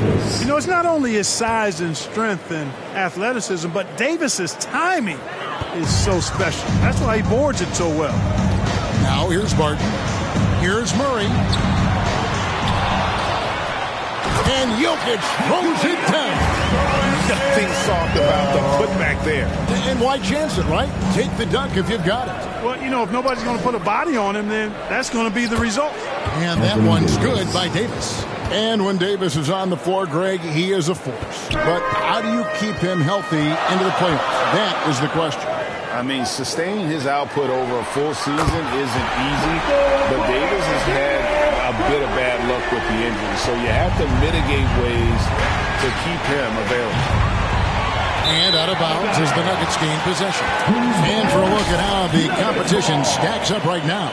You know, it's not only his size and strength and athleticism, but Davis's timing is so special. That's why he boards it so well. Now here's Barton. Here's Murray. And Jokic throws it down. Nothing soft about the putback there. And why chance it, right? Take the dunk if you've got it. Well, you know, if nobody's going to put a body on him, then that's going to be the result. And that one's good by Davis. And when Davis is on the floor, Greg, he is a force. But how do you keep him healthy into the playoffs? That is the question. I mean, sustaining his output over a full season isn't easy, but Davis has had a bit of bad luck with the injury, so you have to mitigate ways to keep him available. And out of bounds as the Nuggets gain possession. And for a look at how the competition stacks up right now.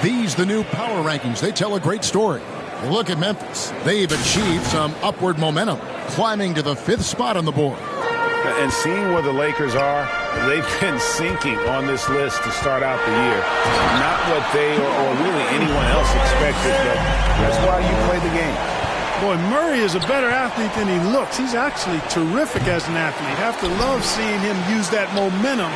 These, the new power rankings, they tell a great story. You look at Memphis. They've achieved some upward momentum, climbing to the 5th spot on the board. And seeing where the Lakers are, they've been sinking on this list to start out the year. Not what they or really anyone else expected, but that's why you play the game. Boy, Murray is a better athlete than he looks. He's actually terrific as an athlete. You have to love seeing him use that momentum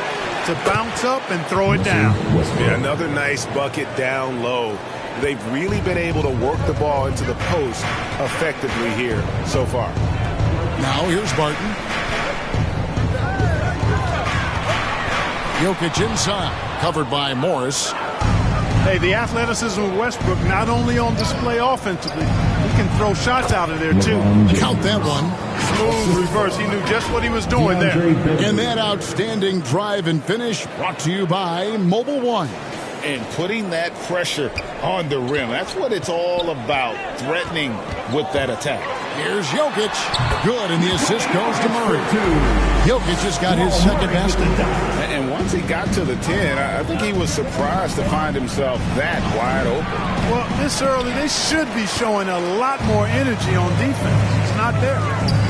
to bounce up and throw it down. Yeah, another nice bucket down low. They've really been able to work the ball into the post effectively here so far. Now here's Barton. Jokic inside, covered by Morris. Hey, the athleticism of Westbrook not only on display offensively, he can throw shots out of there too. Count that one. Smooth reverse. He knew just what he was doing there. And that outstanding drive and finish brought to you by Mobile One. And putting that pressure on the rim. That's what it's all about, threatening with that attack. Here's Jokic. Good, and the assist goes to Murray. Jokic just got his second basket. And once he got to the 10, I think he was surprised to find himself that wide open. Well, this early, they should be showing a lot more energy on defense. It's not there.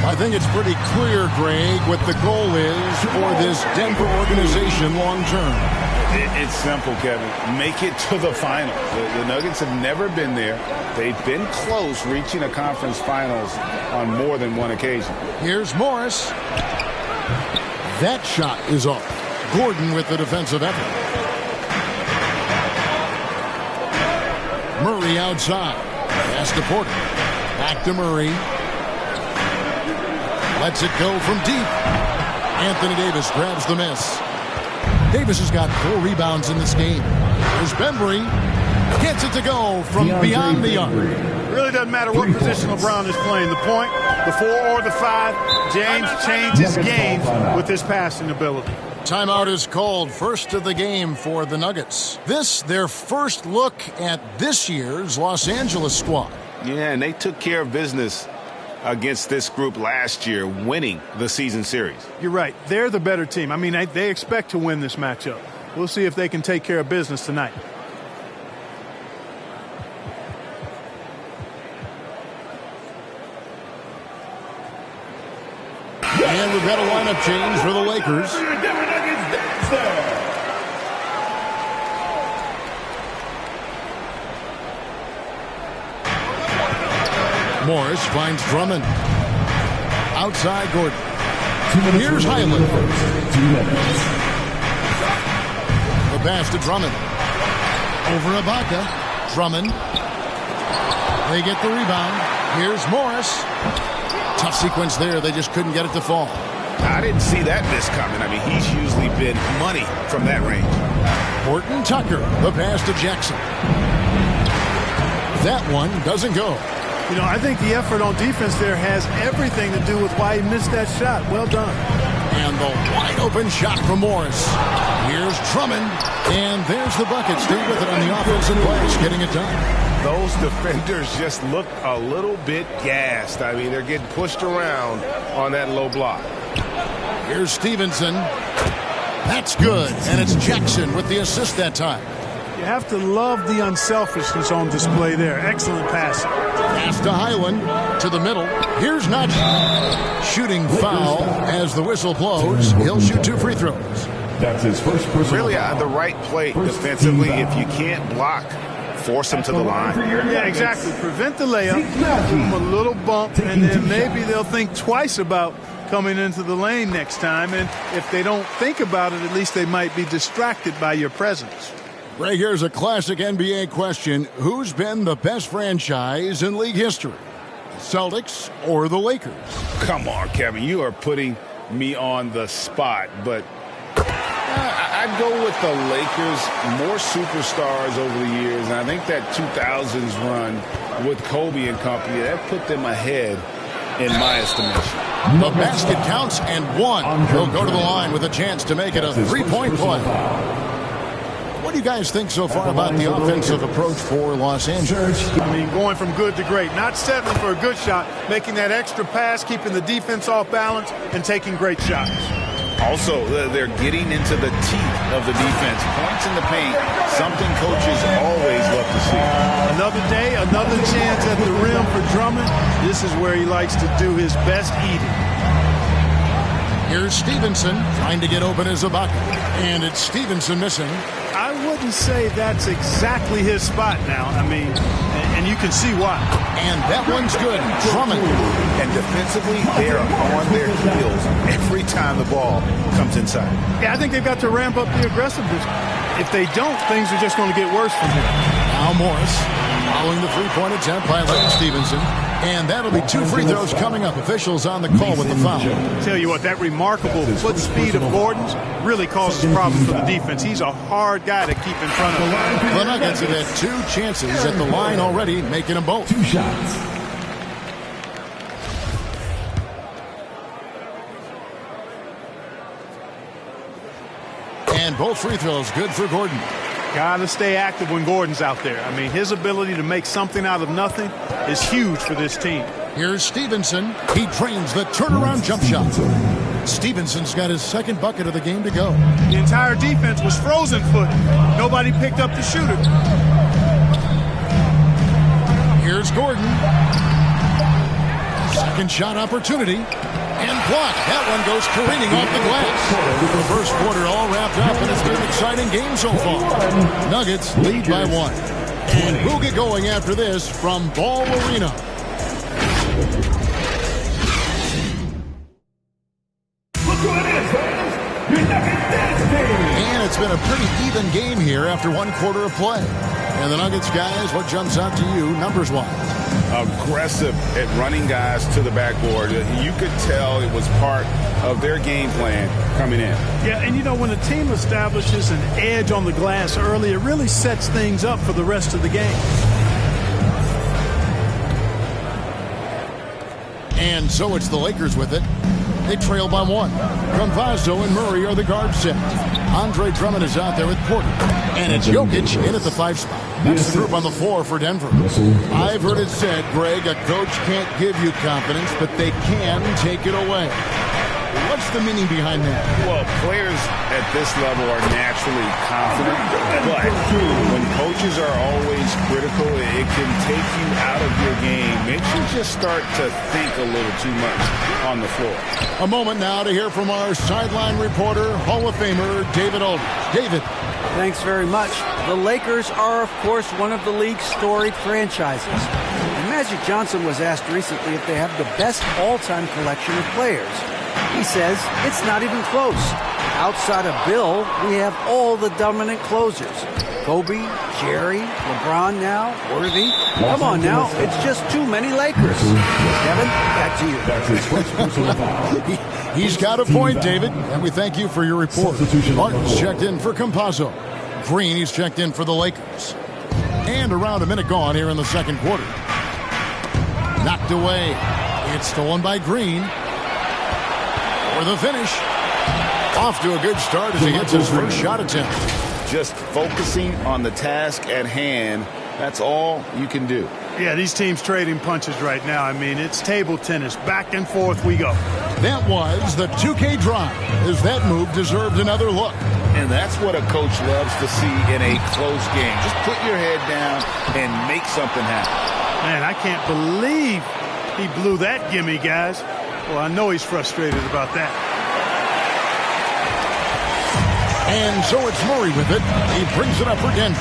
I think it's pretty clear, Greg, what the goal is for this Denver organization long term. It's simple, Kevin. Make it to the finals. The Nuggets have never been there. They've been close reaching a conference finals on more than one occasion. Here's Morris. That shot is off. Gordon with the defensive effort. Murray outside. Pass to Porter. Back to Murray. Lets it go from deep. Anthony Davis grabs the miss. Davis has got 4 rebounds in this game. Here's Bembry. Gets it to go from beyond the arc. Really doesn't matter what position LeBron is playing. The point, the 4 or the 5. James changed his game with his passing ability. Timeout is called. First of the game for the Nuggets. This, their first look at this year's Los Angeles squad. Yeah, and they took care of business against this group last year, winning the season series. You're right. They're the better team. I mean, they expect to win this matchup. We'll see if they can take care of business tonight. And we've got a lineup change for the Lakers. Morris finds Drummond. Outside Gordon. Here's Highland. 2 minutes. The pass to Drummond. Over Ibaka. Drummond. They get the rebound. Here's Morris. Tough sequence there. They just couldn't get it to fall. I didn't see that miss coming. I mean, he's usually been money from that range. Horton Tucker. The pass to Jackson. That one doesn't go. You know, I think the effort on defense there has everything to do with why he missed that shot. Well done. And the wide open shot from Morris. Here's Drummond. And there's the bucket. Stay with it on the offensive glass, getting it done. Those defenders just look a little bit gassed. I mean, they're getting pushed around on that low block. Here's Stevenson. That's good. And it's Jackson with the assist that time. You have to love the unselfishness on display there. Excellent passing. Pass to Highland. To the middle. Here's Nudge. Shooting foul as the whistle blows. He'll shoot 2 free throws. That's his first personal Really on the right plate defensively. If you can't block, force him to the line. Yeah, exactly. Prevent the layup. Give him a little bump, and then maybe they'll think twice about coming into the lane next time. And if they don't think about it, at least they might be distracted by your presence. Ray, here's a classic NBA question. Who's been the best franchise in league history? The Celtics or the Lakers? Come on, Kevin. You are putting me on the spot, but I'd go with the Lakers. More superstars over the years, and I think that 2000s run with Kobe and company, that put them ahead in my estimation. The basket counts and 1. He'll go to the line with a chance to make it a 3-point play. What do you guys think so far about the offensive approach for Los Angeles? I mean, going from good to great. Not settling for a good shot, making that extra pass, keeping the defense off balance, and taking great shots. Also, they're getting into the teeth of the defense. Points in the paint, something coaches always love to see. Another day, another chance at the rim for Drummond. This is where he likes to do his best eating. Here's Stevenson trying to get open as Ibaka. And it's Stevenson missing. I wouldn't say that's exactly his spot now. I mean, and you can see why. And that one's good. Drummond. And defensively, they are on their heels every time the ball comes inside. Yeah, I think they've got to ramp up the aggressiveness. If they don't, things are just going to get worse from here. Now Morris following the three-point attempt by Lane Stevenson. And that'll be 2 free throws coming up. Officials on the call with the foul. Tell you what, that remarkable foot speed of Gordon's really causes problems for the defense. He's a hard guy to keep in front of. The Nuggets have had 2 chances at the line already, making them both. 2 shots. And both free throws good for Gordon. Got to stay active when Gordon's out there. I mean, his ability to make something out of nothing is huge for this team. Here's Stevenson. He trains the turnaround jump shot. Stevenson's got his second bucket of the game to go. The entire defense was frozen foot. Nobody picked up the shooter. Here's Gordon. Second shot opportunity. And blocked. That one goes careening off the glass. The first quarter all wrapped up, and it's been an exciting game so far. Nuggets lead by 1. And we'll get going after this from Ball Arena. And it's been a pretty even game here after 1 quarter of play. And the Nuggets guys, what jumps out to you numbers-wise? Aggressive at running guys to the backboard. You could tell it was part of their game plan coming in. Yeah, and you know, when a team establishes an edge on the glass early, it really sets things up for the rest of the game. And so it's the Lakers with it. They trail by 1. Campazzo and Murray are the guard set. Andre Drummond is out there with Porter. And it's Jokic in at the 5 spot. That's the group on the floor for Denver. I've heard it said, Greg, a coach can't give you confidence, but they can take it away. What's the meaning behind that? Well, players at this level are naturally confident, but when coaches are always critical, it can take you out of your game. Makes you just start to think a little too much on the floor. A moment now to hear from our sideline reporter, Hall of Famer David Aldridge. David. Thanks very much. The Lakers are, of course, one of the league's storied franchises. And Magic Johnson was asked recently if they have the best all-time collection of players. He says it's not even close. Outside of Bill, we have all the dominant closers. Kobe, Jerry, LeBron now, Worthy. Come on now, it's just too many Lakers. Kevin, back to you. He's got a point, David, and we thank you for your report. Martin's checked in for Campazzo. Green, he's checked in for the Lakers. And around a minute gone here in the second quarter. Knocked away. It's stolen by Green. For the finish. Off to a good start as he hits his first shot attempt. Just focusing on the task at hand, that's all you can do. Yeah, these teams trading punches right now. I mean, it's table tennis. Back and forth we go. That was the 2K drive, as that move deserved another look. And that's what a coach loves to see in a close game. Just put your head down and make something happen. Man, I can't believe he blew that gimme, guys. Well, I know he's frustrated about that. And so it's Murray with it. He brings it up for Denver.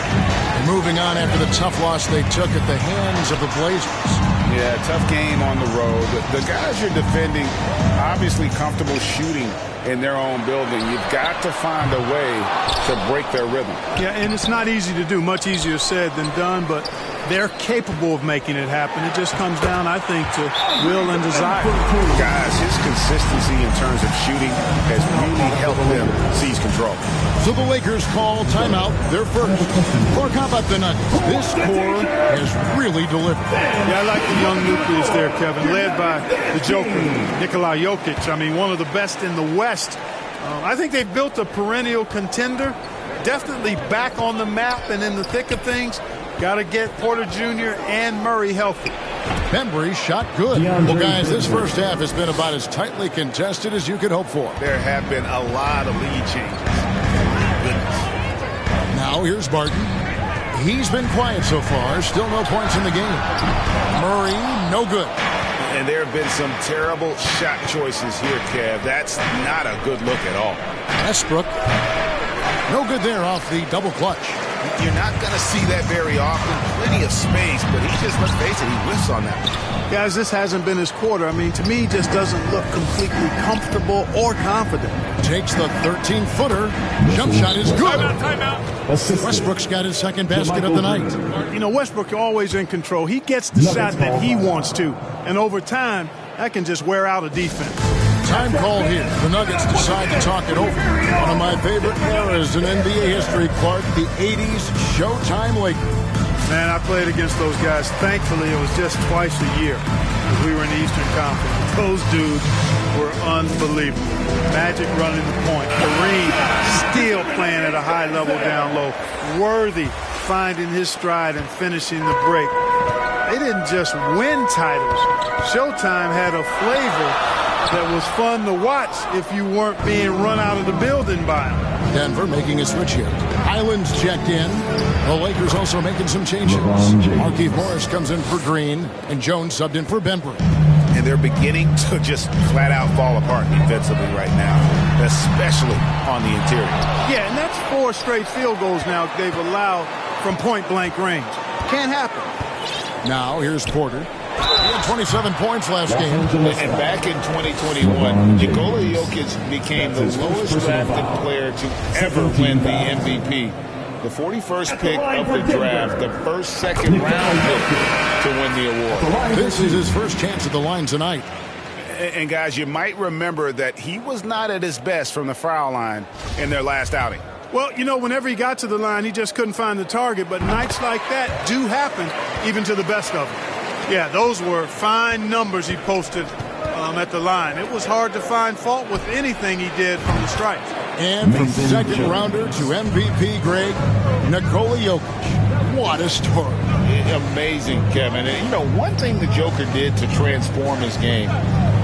Moving on after the tough loss they took at the hands of the Blazers. Yeah, tough game on the road. The guys you're defending, obviously comfortable shooting in their own building. You've got to find a way to break their rhythm. Yeah, and it's not easy to do. Much easier said than done, but they're capable of making it happen. It just comes down, I think, to will and desire. Guys, his consistency in terms of shooting has really helped them seize control. So the Lakers call timeout, their first. Clark, how about the Nuggets? This core has really delivered. Yeah, I like the young nucleus there, Kevin, led by the Joker, Nikola Jokic. I mean, one of the best in the West. I think they've built a perennial contender, definitely back on the map and in the thick of things. Got to get Porter Jr. and Murray healthy. Bembry shot good. Well, guys, this first half has been about as tightly contested as you could hope for. There have been a lot of lead changes. Goodness. Now here's Barton. He's been quiet so far. Still no points in the game. Murray, no good. And there have been some terrible shot choices here, Kev. That's not a good look at all. Westbrook, no good there off the double clutch. You're not going to see that very often. Plenty of space, but he just, let's face it, he whiffs on that one. Guys, this hasn't been his quarter. I mean, to me, he just doesn't look completely comfortable or confident. Takes the 13-footer. Jump shot is good. Timeout. Westbrook's got his second basket of the night. You know, Westbrook always in control. He gets the shot that he wants to. And over time, that can just wear out a defense. Time call here. The Nuggets decide to talk it over. One of my favorite eras in NBA history, Clark, the 80s Showtime Lakers. Man, I played against those guys. Thankfully, it was just twice a year because we were in the Eastern Conference. Those dudes were unbelievable. Magic running the point. Kareem still playing at a high level down low. Worthy finding his stride and finishing the break. They didn't just win titles. Showtime had a flavor that was fun to watch if you weren't being run out of the building by them. Denver making a switch here. Island's checked in. The Lakers also making some changes. Markieff Morris comes in for Green, and Jones subbed in for Bembry. And they're beginning to just flat out fall apart defensively right now, especially on the interior. Yeah, and that's 4 straight field goals now they've allowed from point-blank range. Can't happen. Now here's Porter. He had 27 points last game. And back in 2021, Nikola Jokic became the lowest drafted player to ever win the MVP. The 41st pick of the draft, the first second-round pick to win the award. This is his first chance at the line tonight. And guys, you might remember that he was not at his best from the foul line in their last outing. Well, you know, whenever he got to the line, he just couldn't find the target. But nights like that do happen, even to the best of them. Yeah, those were fine numbers he posted at the line. It was hard to find fault with anything he did from the stripes. And from second rounder to MVP, Greg, Nikola Jokic. What a story. Amazing, Kevin. And, you know, one thing the Joker did to transform his game,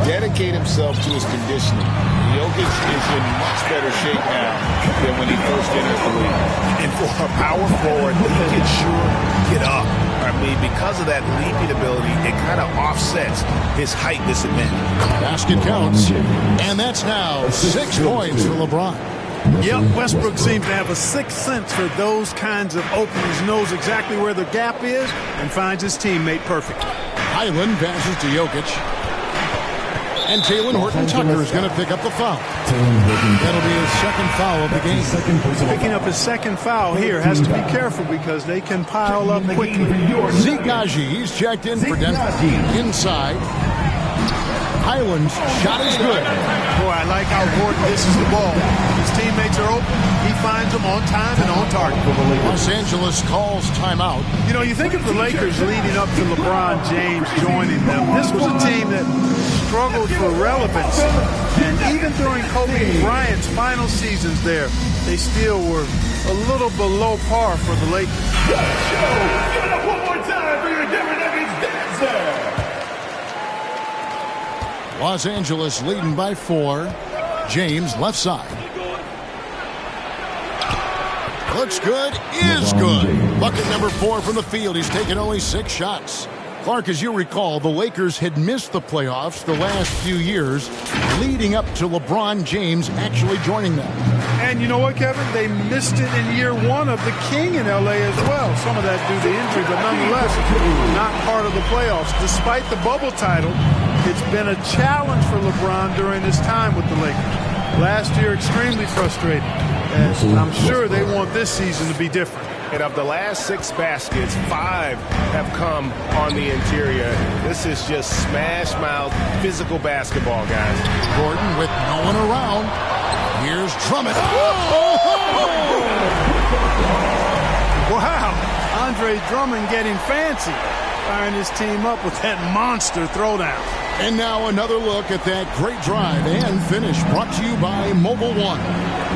dedicate himself to his conditioning. Jokic is in much better shape now than when he first entered the league. And for a power forward, he can sure get up. I mean, because of that leaping ability, it kind of offsets his height disadvantage. Basket counts, and that's now 6 points for LeBron. Yep, Westbrook seems to have a sixth sense for those kinds of openings, knows exactly where the gap is, and finds his teammate perfectly. Highland passes to Jokic. And Taylor Horton-Tucker is going to pick up the foul. That'll be his second foul of the game. Picking up his second foul here, has to be careful because they can pile up quickly. Zeke Gaji, he's checked in for Denver. Inside. Highland's shot is good. Boy, I like how Gordon misses the ball. His teammates are open. He finds them on time and on target. Los Angeles calls timeout. You know, you think of the Lakers leading up to LeBron James joining them. This was a team that struggled for relevance. And even during Kobe Bryant's final seasons there, they still were a little below par for the Lakers. Give it up one more time for your Denver Nuggets dancer. Los Angeles leading by 4. James left side. Looks good, is good. Bucket number 4 from the field. He's taken only 6 shots. Clark, as you recall, the Lakers had missed the playoffs the last few years, leading up to LeBron James actually joining them. And you know what, Kevin? They missed it in year 1 of the King in L.A. as well. Some of that due to injury, but nonetheless, not part of the playoffs. Despite the bubble title, it's been a challenge for LeBron during his time with the Lakers. Last year, extremely frustrating. And I'm sure they want this season to be different. And of the last 6 baskets, 5 have come on the interior. This is just smash-mouth physical basketball, guys. Gordon with no one around. Here's Drummond. Wow, Andre Drummond getting fancy, firing his team up with that monster throwdown. And now another look at that great drive and finish brought to you by Mobile One.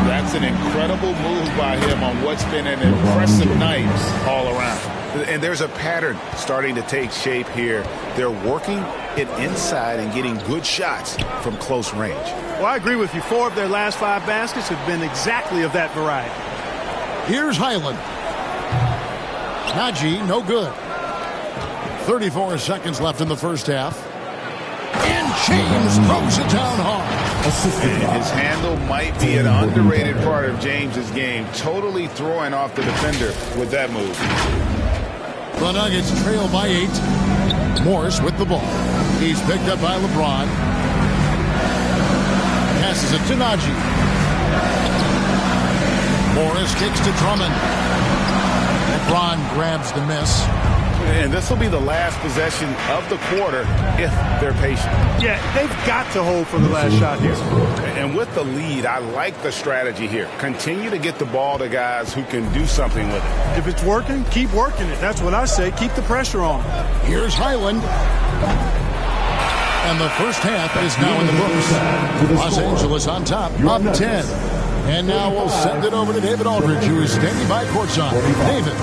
That's an incredible move by him on what's been an impressive night all around. And there's a pattern starting to take shape here. They're working it inside and getting good shots from close range. Well, I agree with you. 4 of their last 5 baskets have been exactly of that variety. Here's Highland. Najee, no good. 34 seconds left in the first half. And James throws it down hard. His handle might be an underrated part of James's game. Totally throwing off the defender with that move. The Nuggets trail by 8. Morris with the ball. He's picked up by LeBron. Passes it to Najee. Morris kicks to Drummond. LeBron grabs the miss. And this will be the last possession of the quarter if they're patient. Yeah, they've got to hold for the last shot here. And with the lead, I like the strategy here. Continue to get the ball to guys who can do something with it. If it's working, keep working it. That's what I say. Keep the pressure on. Here's Highland. And the first half is now in the books. Los Angeles on top, up 10. And now we'll send it over to David Aldridge, who is standing by courtside. David.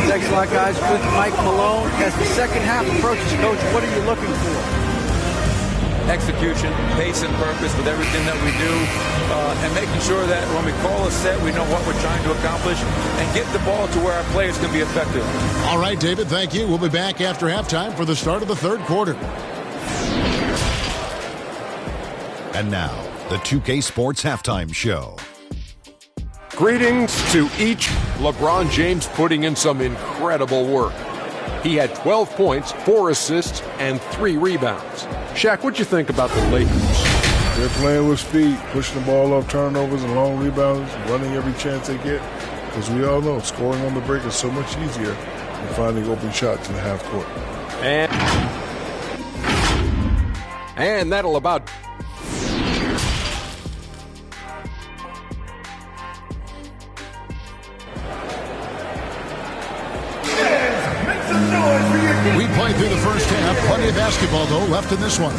Thanks a lot, guys. With Mike Malone. As the second half approaches, Coach, what are you looking for? Execution, pace and purpose with everything that we do, and making sure that when we call a set, we know what we're trying to accomplish and get the ball to where our players can be effective. All right, David, thank you. We'll be back after halftime for the start of the third quarter. And now, the 2K Sports Halftime Show. Greetings to each. LeBron James putting in some incredible work. He had 12 points, 4 assists, and 3 rebounds. Shaq, what'd you think about the Lakers? They're playing with speed, pushing the ball off turnovers and long rebounds, running every chance they get. Because we all know scoring on the break is so much easier than finding open shots in the half court. And that'll about... We played through the first half. Plenty of basketball, though, left in this one.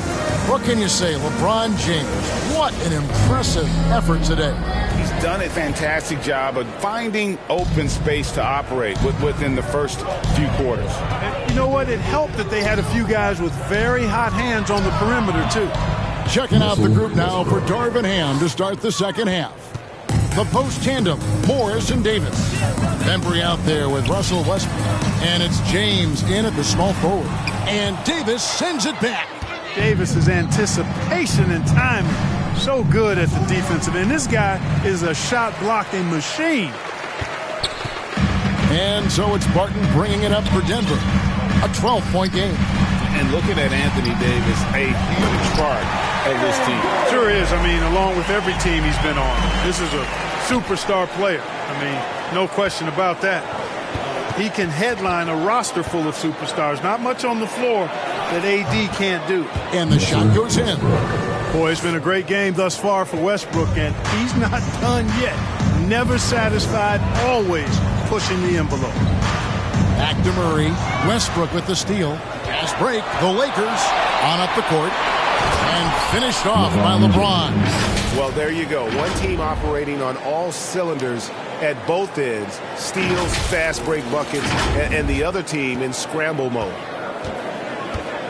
What can you say? LeBron James, what an impressive effort today. He's done a fantastic job of finding open space to operate within the first few quarters. And you know what? It helped that they had a few guys with very hot hands on the perimeter, too. Checking out the group now for Darvin Ham to start the second half. The post tandem, Morris and Davis. Bembry out there with Russell Westbrook. And it's James in at the small forward. And Davis sends it back. Davis's anticipation and timing, so good at the defensive end. This guy is a shot blocking machine. And so it's Barton bringing it up for Denver. A 12-point game. And looking at Anthony Davis, a huge part of this team. Sure is. I mean, along with every team he's been on. This is a superstar player. I mean, no question about that. He can headline a roster full of superstars. Not much on the floor that AD can't do. And the shot goes in. Boy, it's been a great game thus far for Westbrook, and he's not done yet. Never satisfied, always pushing the envelope. Back to Murray. Westbrook with the steal. Fast break. The Lakers on up the court. And finished off by LeBron. Well, there you go. One team operating on all cylinders at both ends. Steals, fast break buckets, and the other team in scramble mode.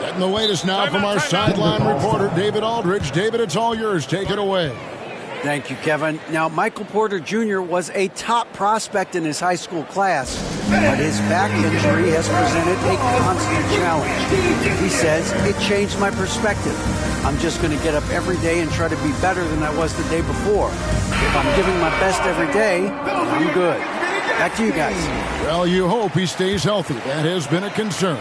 Getting the latest now from our sideline reporter, David Aldridge. David, it's all yours. Take it away. Thank you, Kevin. Now, Michael Porter Jr. was a top prospect in his high school class, but his back injury has presented a constant challenge. He says, it changed my perspective. I'm just going to get up every day and try to be better than I was the day before. If I'm giving my best every day, I'm good. Back to you guys. Well, you hope he stays healthy. That has been a concern.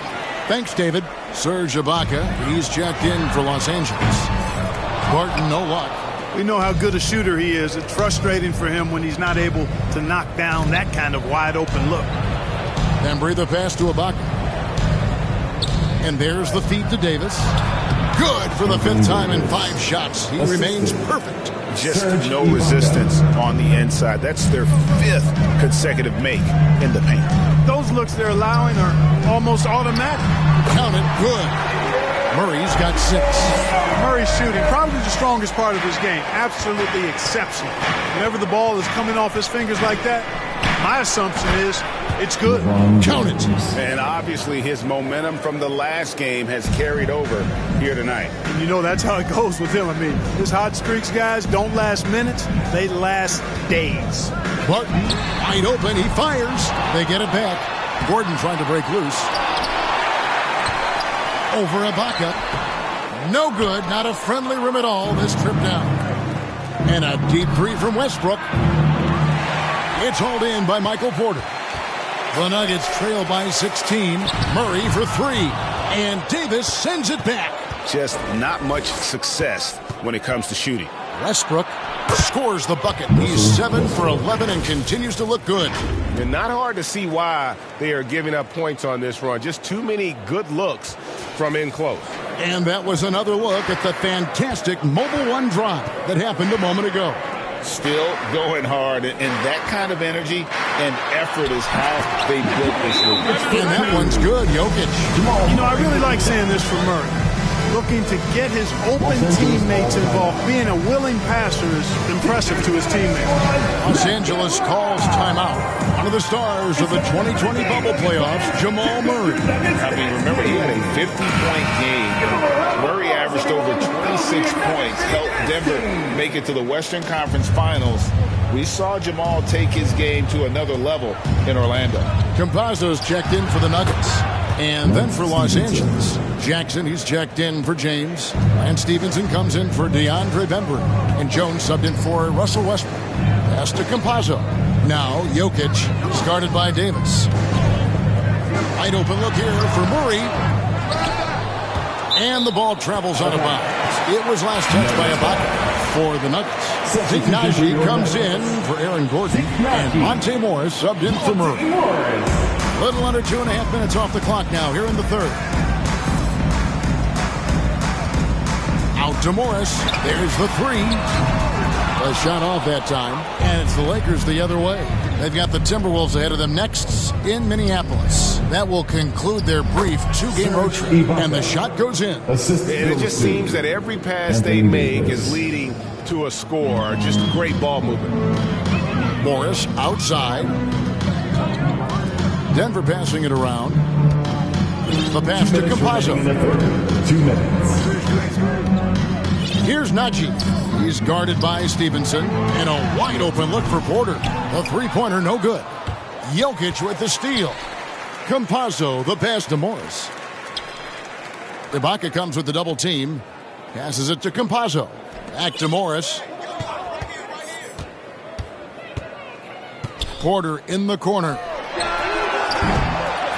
Thanks, David. Serge Ibaka, he's checked in for Los Angeles. Barton, no luck. We know how good a shooter he is. It's frustrating for him when he's not able to knock down that kind of wide-open look. Bembry the pass to Ibaka. And there's the feed to Davis. Good for the 5th time in 5 shots. He remains perfect. Just no resistance on the inside. That's their 5th consecutive make in the paint. Those looks they're allowing are almost automatic. Count it. Good. Murray's got 6. Murray's shooting, probably the strongest part of his game. Absolutely exceptional. Whenever the ball is coming off his fingers like that, my assumption is it's good. Count it. And obviously his momentum from the last game has carried over here tonight. And you know that's how it goes with him. I mean, his hot streaks, guys, don't last minutes. They last days. Barton, wide open. He fires. They get it back. Gordon trying to break loose. Over Ibaka. No good. Not a friendly rim at all this trip down. And a deep 3 from Westbrook. It's hauled in by Michael Porter. The Nuggets trail by 16. Murray for 3. And Davis sends it back. Just not much success when it comes to shooting. Westbrook scores the bucket. He's 7 for 11 and continues to look good. And not hard to see why they are giving up points on this run. Just too many good looks from in close. And that was another look at the fantastic Mobile One drive that happened a moment ago. Still going hard, and that kind of energy and effort is how they built this league. And that one's good, Jokic. You know, I really like seeing this from Murray. Looking to get his open teammates involved. Being a willing passer is impressive to his teammates. Los Angeles calls timeout. One of the stars of the 2020 bubble playoffs, Jamal Murray. I mean, remember, he had a 50-point game. Murray averaged over 26 points, helped Denver make it to the Western Conference Finals. We saw Jamal take his game to another level in Orlando. Campazzo's checked in for the Nuggets. And then for Los Angeles, Jackson, he's checked in for James. And Stevenson comes in for DeAndre Bembry. And Jones subbed in for Russell Westbrook. Pass to Campazzo. Now Jokic, started by Davis. Wide open look here for Murray. And the ball travels out of bounds. It was last touched by Ibaka for the Nuggets. Zeke Naji comes in for Aaron Gordon. And Monte Morris subbed in for Murray. A little under 2.5 minutes off the clock now here in the 3rd. Out to Morris. There's the 3. A shot off that time. And it's the Lakers the other way. They've got the Timberwolves ahead of them next in Minneapolis. That will conclude their brief 2-game road trip. And the shot goes in. And it just seems that every pass they make is leading to a score. Just great ball movement. Morris outside. Denver passing it around. The pass to Campazzo. 2 minutes. Here's Najee. He's guarded by Stevenson. And a wide open look for Porter. The three-pointer no good. Jokic with the steal. Campazzo, the pass to Morris. Ibaka comes with the double team. Passes it to Campazzo. Back to Morris. Porter in the corner.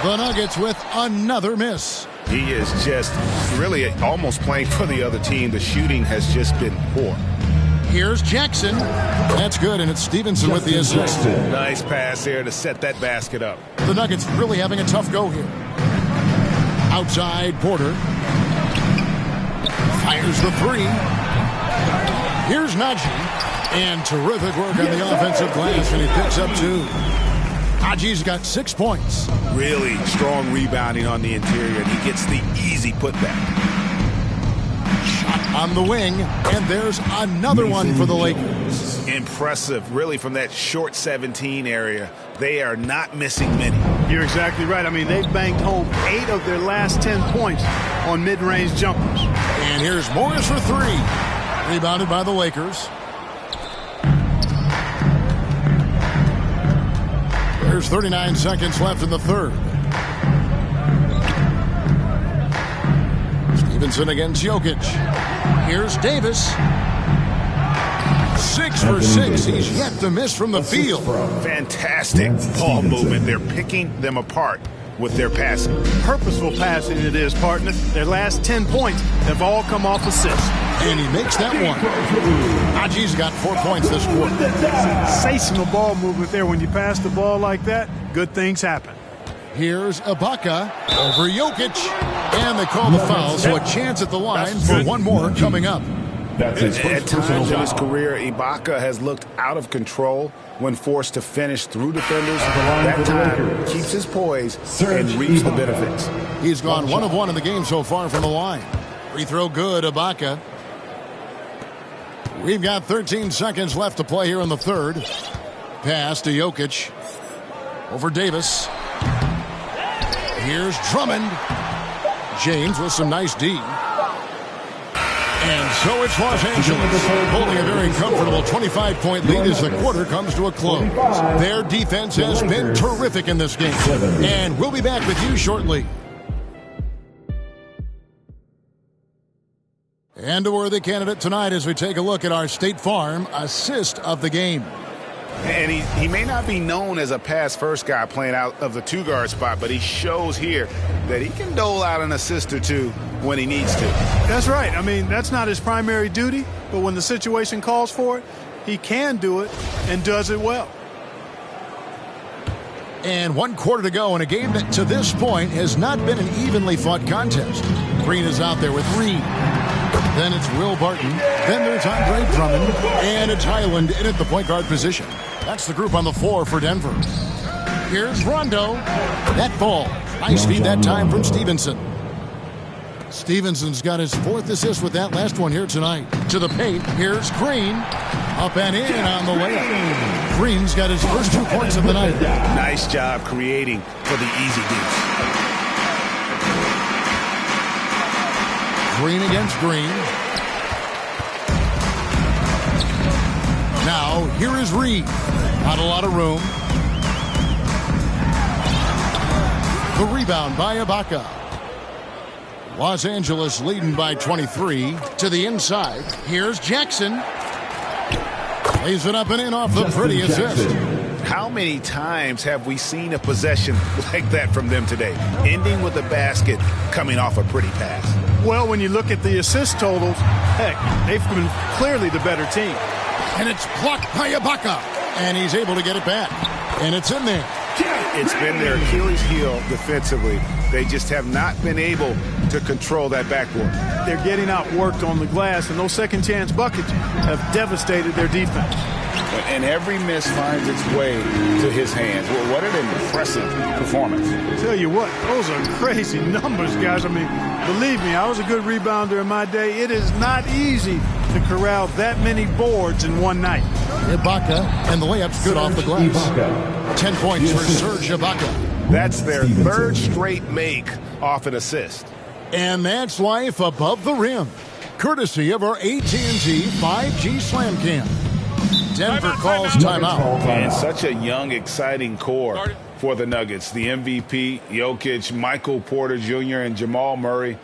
The Nuggets with another miss. He is just really almost playing for the other team. The shooting has just been poor. Here's Jackson. That's good, and it's Stevenson with the assist. Nice pass there to set that basket up. The Nuggets really having a tough go here. Outside, Porter. Fires the three. Here's Najee. And terrific work on the offensive glass, and he picks up 2. Najee's got 6 points. Really strong rebounding on the interior, and he gets the easy putback. Shot on the wing, and there's another one for the Lakers. Impressive, really, from that short 17 area. They are not missing many. You're exactly right. I mean, they've banged home 8 of their last 10 points on mid-range jumpers. And here's Morris for 3. Rebounded by the Lakers. There's 39 seconds left in the third. Stevenson against Jokic. Here's Davis. 6 for 6. He's yet to miss from the field. Fantastic ball movement. They're picking them apart with their passing. Purposeful passing it is, partner. Their last 10 points have all come off assists. And he makes that one. Najee's got 4 points this quarter. Sensational ball movement there. When you pass the ball like that, good things happen. Here's Ibaka over Jokic. And they call the foul, so a chance at the line for one more coming up. That's his first times in his career, Ibaka has looked out of control when forced to finish through defenders. That time keeps his poise and reaps the benefits. He's gone 1 of 1 in the game so far from the line. Free throw good, Ibaka. We've got 13 seconds left to play here in the third. Pass to Jokic. Over Davis. Here's Drummond. James with some nice D. And so it's Los Angeles holding a very comfortable 25-point lead as the quarter comes to a close. Their defense has been terrific in this game. And we'll be back with you shortly. And a worthy candidate tonight as we take a look at our State Farm assist of the game. And he may not be known as a pass-first guy playing out of the 2-guard spot, but he shows here that he can dole out an assist or 2 when he needs to. That's right. I mean, that's not his primary duty, but when the situation calls for it, he can do it and does it well. And 1 quarter to go in a game that to this point has not been an evenly fought contest. Green is out there with Reed. Then it's Will Barton. Then there's Andre Drummond. And it's Highland in at the point guard position. That's the group on the floor for Denver. Here's Rondo. That ball. Nice feed that time from Stevenson. Stevenson's got his 4th assist with that last one here tonight. To the paint. Here's Green. Up and in on the layup. Green's got his first 2 points of the night. Nice job creating for the easy deuce. Green against Green. Now, here is Reed. Not a lot of room. The rebound by Ibaka. Los Angeles leading by 23. To the inside. Here's Jackson. Lays it up and in off the pretty assist. How many times have we seen a possession like that from them today? Ending with a basket, coming off a pretty pass. Well, when you look at the assist totals, heck, they've been clearly the better team. And it's blocked by Ibaka. And he's able to get it back. And it's in there. It's been their Achilles heel defensively. They just have not been able to control that backboard. They're getting outworked on the glass, and those second chance buckets have devastated their defense. And every miss finds its way to his hands. Well, what an impressive performance. Tell you what, those are crazy numbers, guys. I mean, believe me, I was a good rebounder in my day. It is not easy to corral that many boards in one night. Ibaka, and the layup's good off the glass. 10 points for Serge Ibaka. That's their third straight make off an assist. And that's life above the rim, courtesy of our AT&T 5G Slam Cam. Denver calls timeout. And such a young, exciting core for the Nuggets. The MVP, Jokic, Michael Porter Jr., and Jamal Murray.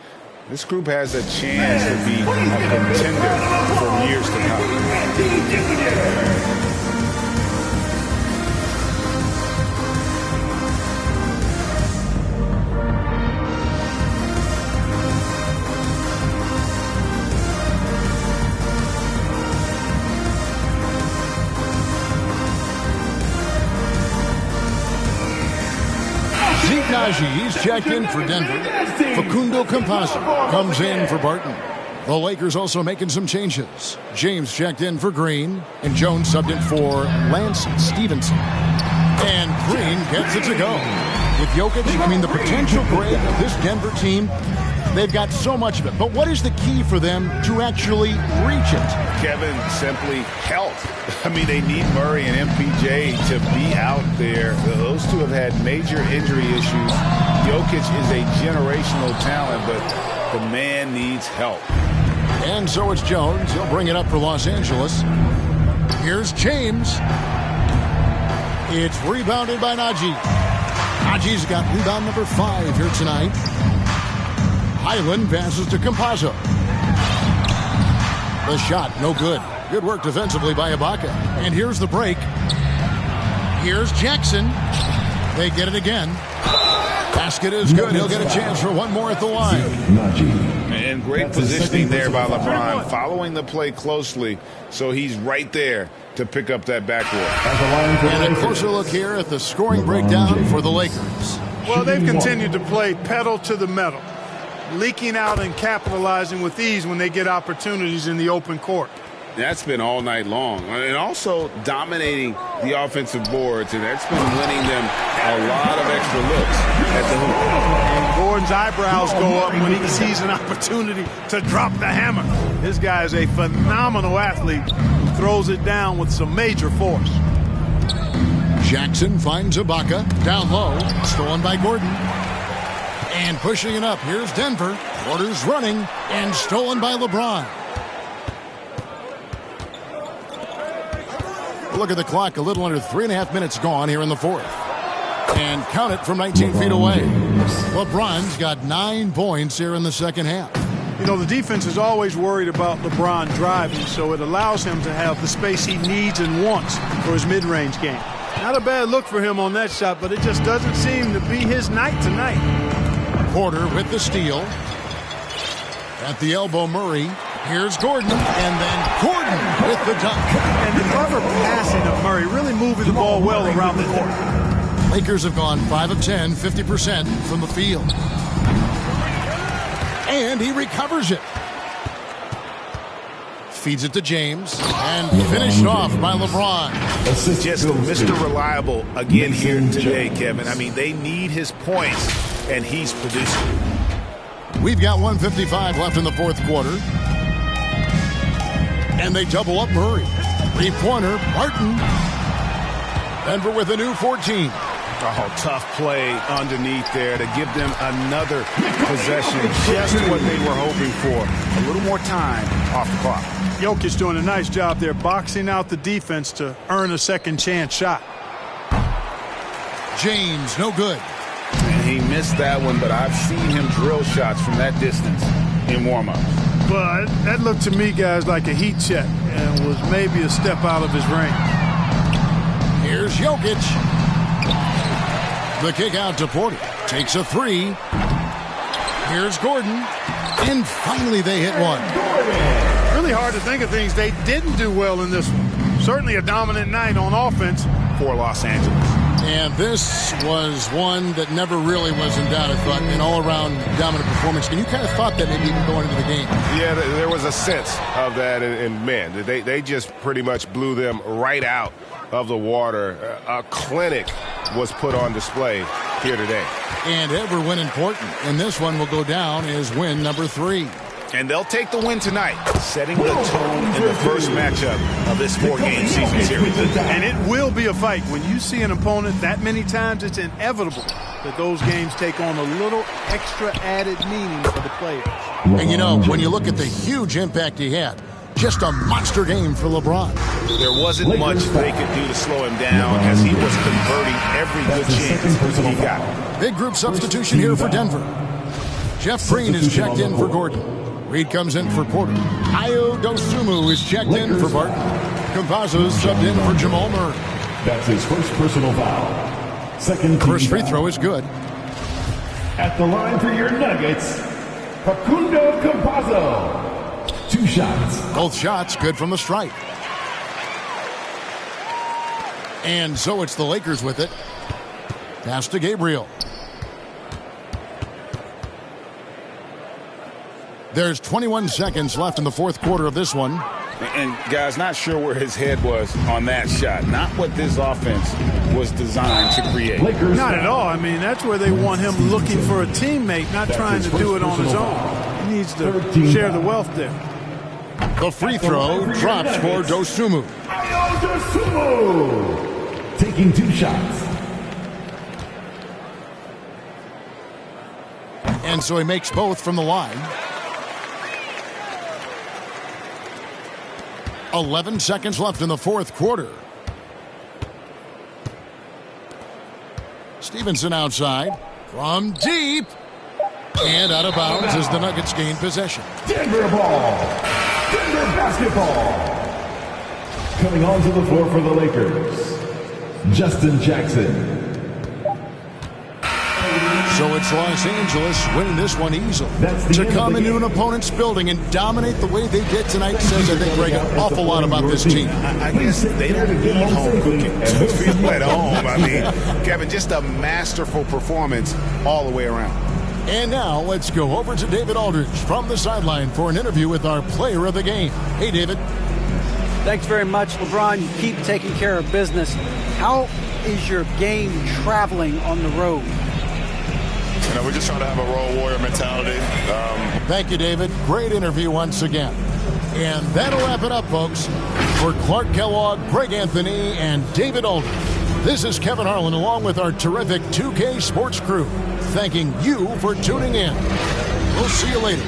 This group has a chance to be a contender for years to come. Najee's checked in for Denver. Facundo Campazzo comes in for Barton. The Lakers also making some changes. James checked in for Green, and Jones subbed in for Lance Stevenson. And Green gets it to go. With Jokic, I mean, the potential grade of this Denver team, they've got so much of it. But what is the key for them to actually reach it? Kevin, simply health. I mean, they need Murray and MPJ to be out there. Those two have had major injury issues. Jokic is a generational talent, but the man needs help. And so it's Jones. He'll bring it up for Los Angeles. Here's James. It's rebounded by Najee. Najee's got rebound number 5 here tonight. Highland passes to Campazzo. The shot, no good. Good work defensively by Ibaka. And here's the break. Here's Jackson. They get it again. Basket is good. He'll get a chance for one more at the line. And great positioning there by LeBron, following the play closely, so he's right there to pick up that backboard. And a closer look here at the scoring breakdown for the Lakers. Well, they've continued to play pedal to the metal, leaking out and capitalizing with ease when they get opportunities in the open court. That's been all night long. And also dominating the offensive boards, and that's been winning them a lot of extra looks at the hoop. And Gordon's eyebrows go up when he sees an opportunity to drop the hammer. This guy is a phenomenal athlete who throws it down with some major force. Jackson finds Ibaka down low, stolen by Gordon. And pushing it up, here's Denver. Porter's running, and stolen by LeBron. Look at the clock, a little under 3.5 minutes gone here in the fourth. And count it from 19 feet away. LeBron's got 9 points here in the second half. You know, the defense is always worried about LeBron driving, so it allows him to have the space he needs and wants for his mid-range game. Not a bad look for him on that shot, but it just doesn't seem to be his night tonight. Porter with the steal. At the elbow, Murray. Here's Gordon, and then Gordon with the dunk. And the clever passing of Murray, really moving the ball well around the court. Lakers have gone 5 of 10, 50% from the field. And he recovers it. Feeds it to James, and finished off by LeBron. Just Mr. Reliable again here today, Kevin. I mean, they need his points, and he's producing. We've got 1:55 left in the fourth quarter. And they double up Murray. 3-pointer, Martin. Denver with a new 14. Oh, tough play underneath there to give them another possession. Just what they were hoping for. A little more time off the clock. Jokic doing a nice job there, boxing out the defense to earn a second chance shot. James, no good. And he missed that one, but I've seen him drill shots from that distance in warm-ups. But that looked to me, guys, like a heat check and was maybe a step out of his range. Here's Jokic. The kick out to Porter. Takes a 3. Here's Gordon. And finally they hit one. Really hard to think of things they didn't do well in this one. Certainly a dominant night on offense for Los Angeles. And this was one that never really was in doubt, I thought, an all-around dominant performance. And you kind of thought that maybe even going into the game. Yeah, there was a sense of that, and man, they just pretty much blew them right out of the water. A clinic was put on display here today. And every win important. And this one will go down as win number 3. And they'll take the win tonight, setting the tone in the first matchup of this 4-game season series. And it will be a fight. When you see an opponent that many times, it's inevitable that those games take on a little extra added meaning for the players. And you know, when you look at the huge impact he had, just a monster game for LeBron. There wasn't much they could do to slow him down as he was converting every good chance he got. Big group substitution here for Denver. Jeff Green is checked in for Gordon. Reed comes in for Porter. Ayo Dosunmu is checked in for Barton. Campazzo's subbed in for Jamal Murray. That's his first personal foul. Second first free throw is good. At the line for your Nuggets, Facundo Campazzo. 2 shots. Both shots good from the stripe. And so it's the Lakers with it. Pass to Gabriel. There's 21 seconds left in the fourth quarter of this one. And guys, not sure where his head was on that shot. Not what this offense was designed to create. Not at all. I mean, that's where they want him looking for a teammate, not trying to do it on his own. He needs to share the wealth there. The free throw drops for Dosunmu. Dosunmu taking 2 shots. And so he makes both from the line. 11 seconds left in the fourth quarter. Stevenson outside from deep and out of bounds as the Nuggets gain possession. Denver ball. Denver basketball. Coming onto the floor for the Lakers, Justin Jackson. So it's Los Angeles winning this one easily. To come into an opponent's building and dominate the way they did tonight says, I think, Greg, an awful lot about this team. I guess they don't need home cooking to feel at home. I mean, Kevin, just a masterful performance all the way around. And now let's go over to David Aldridge from the sideline for an interview with our player of the game. Hey, David. Thanks very much, LeBron. You keep taking care of business. How is your game traveling on the road? You know, we're just trying to have a role warrior mentality. Thank you, David. Great interview once again. And that'll wrap it up, folks. For Clark Kellogg, Greg Anthony, and David Aldridge, this is Kevin Harlan along with our terrific 2K Sports crew, thanking you for tuning in. We'll see you later.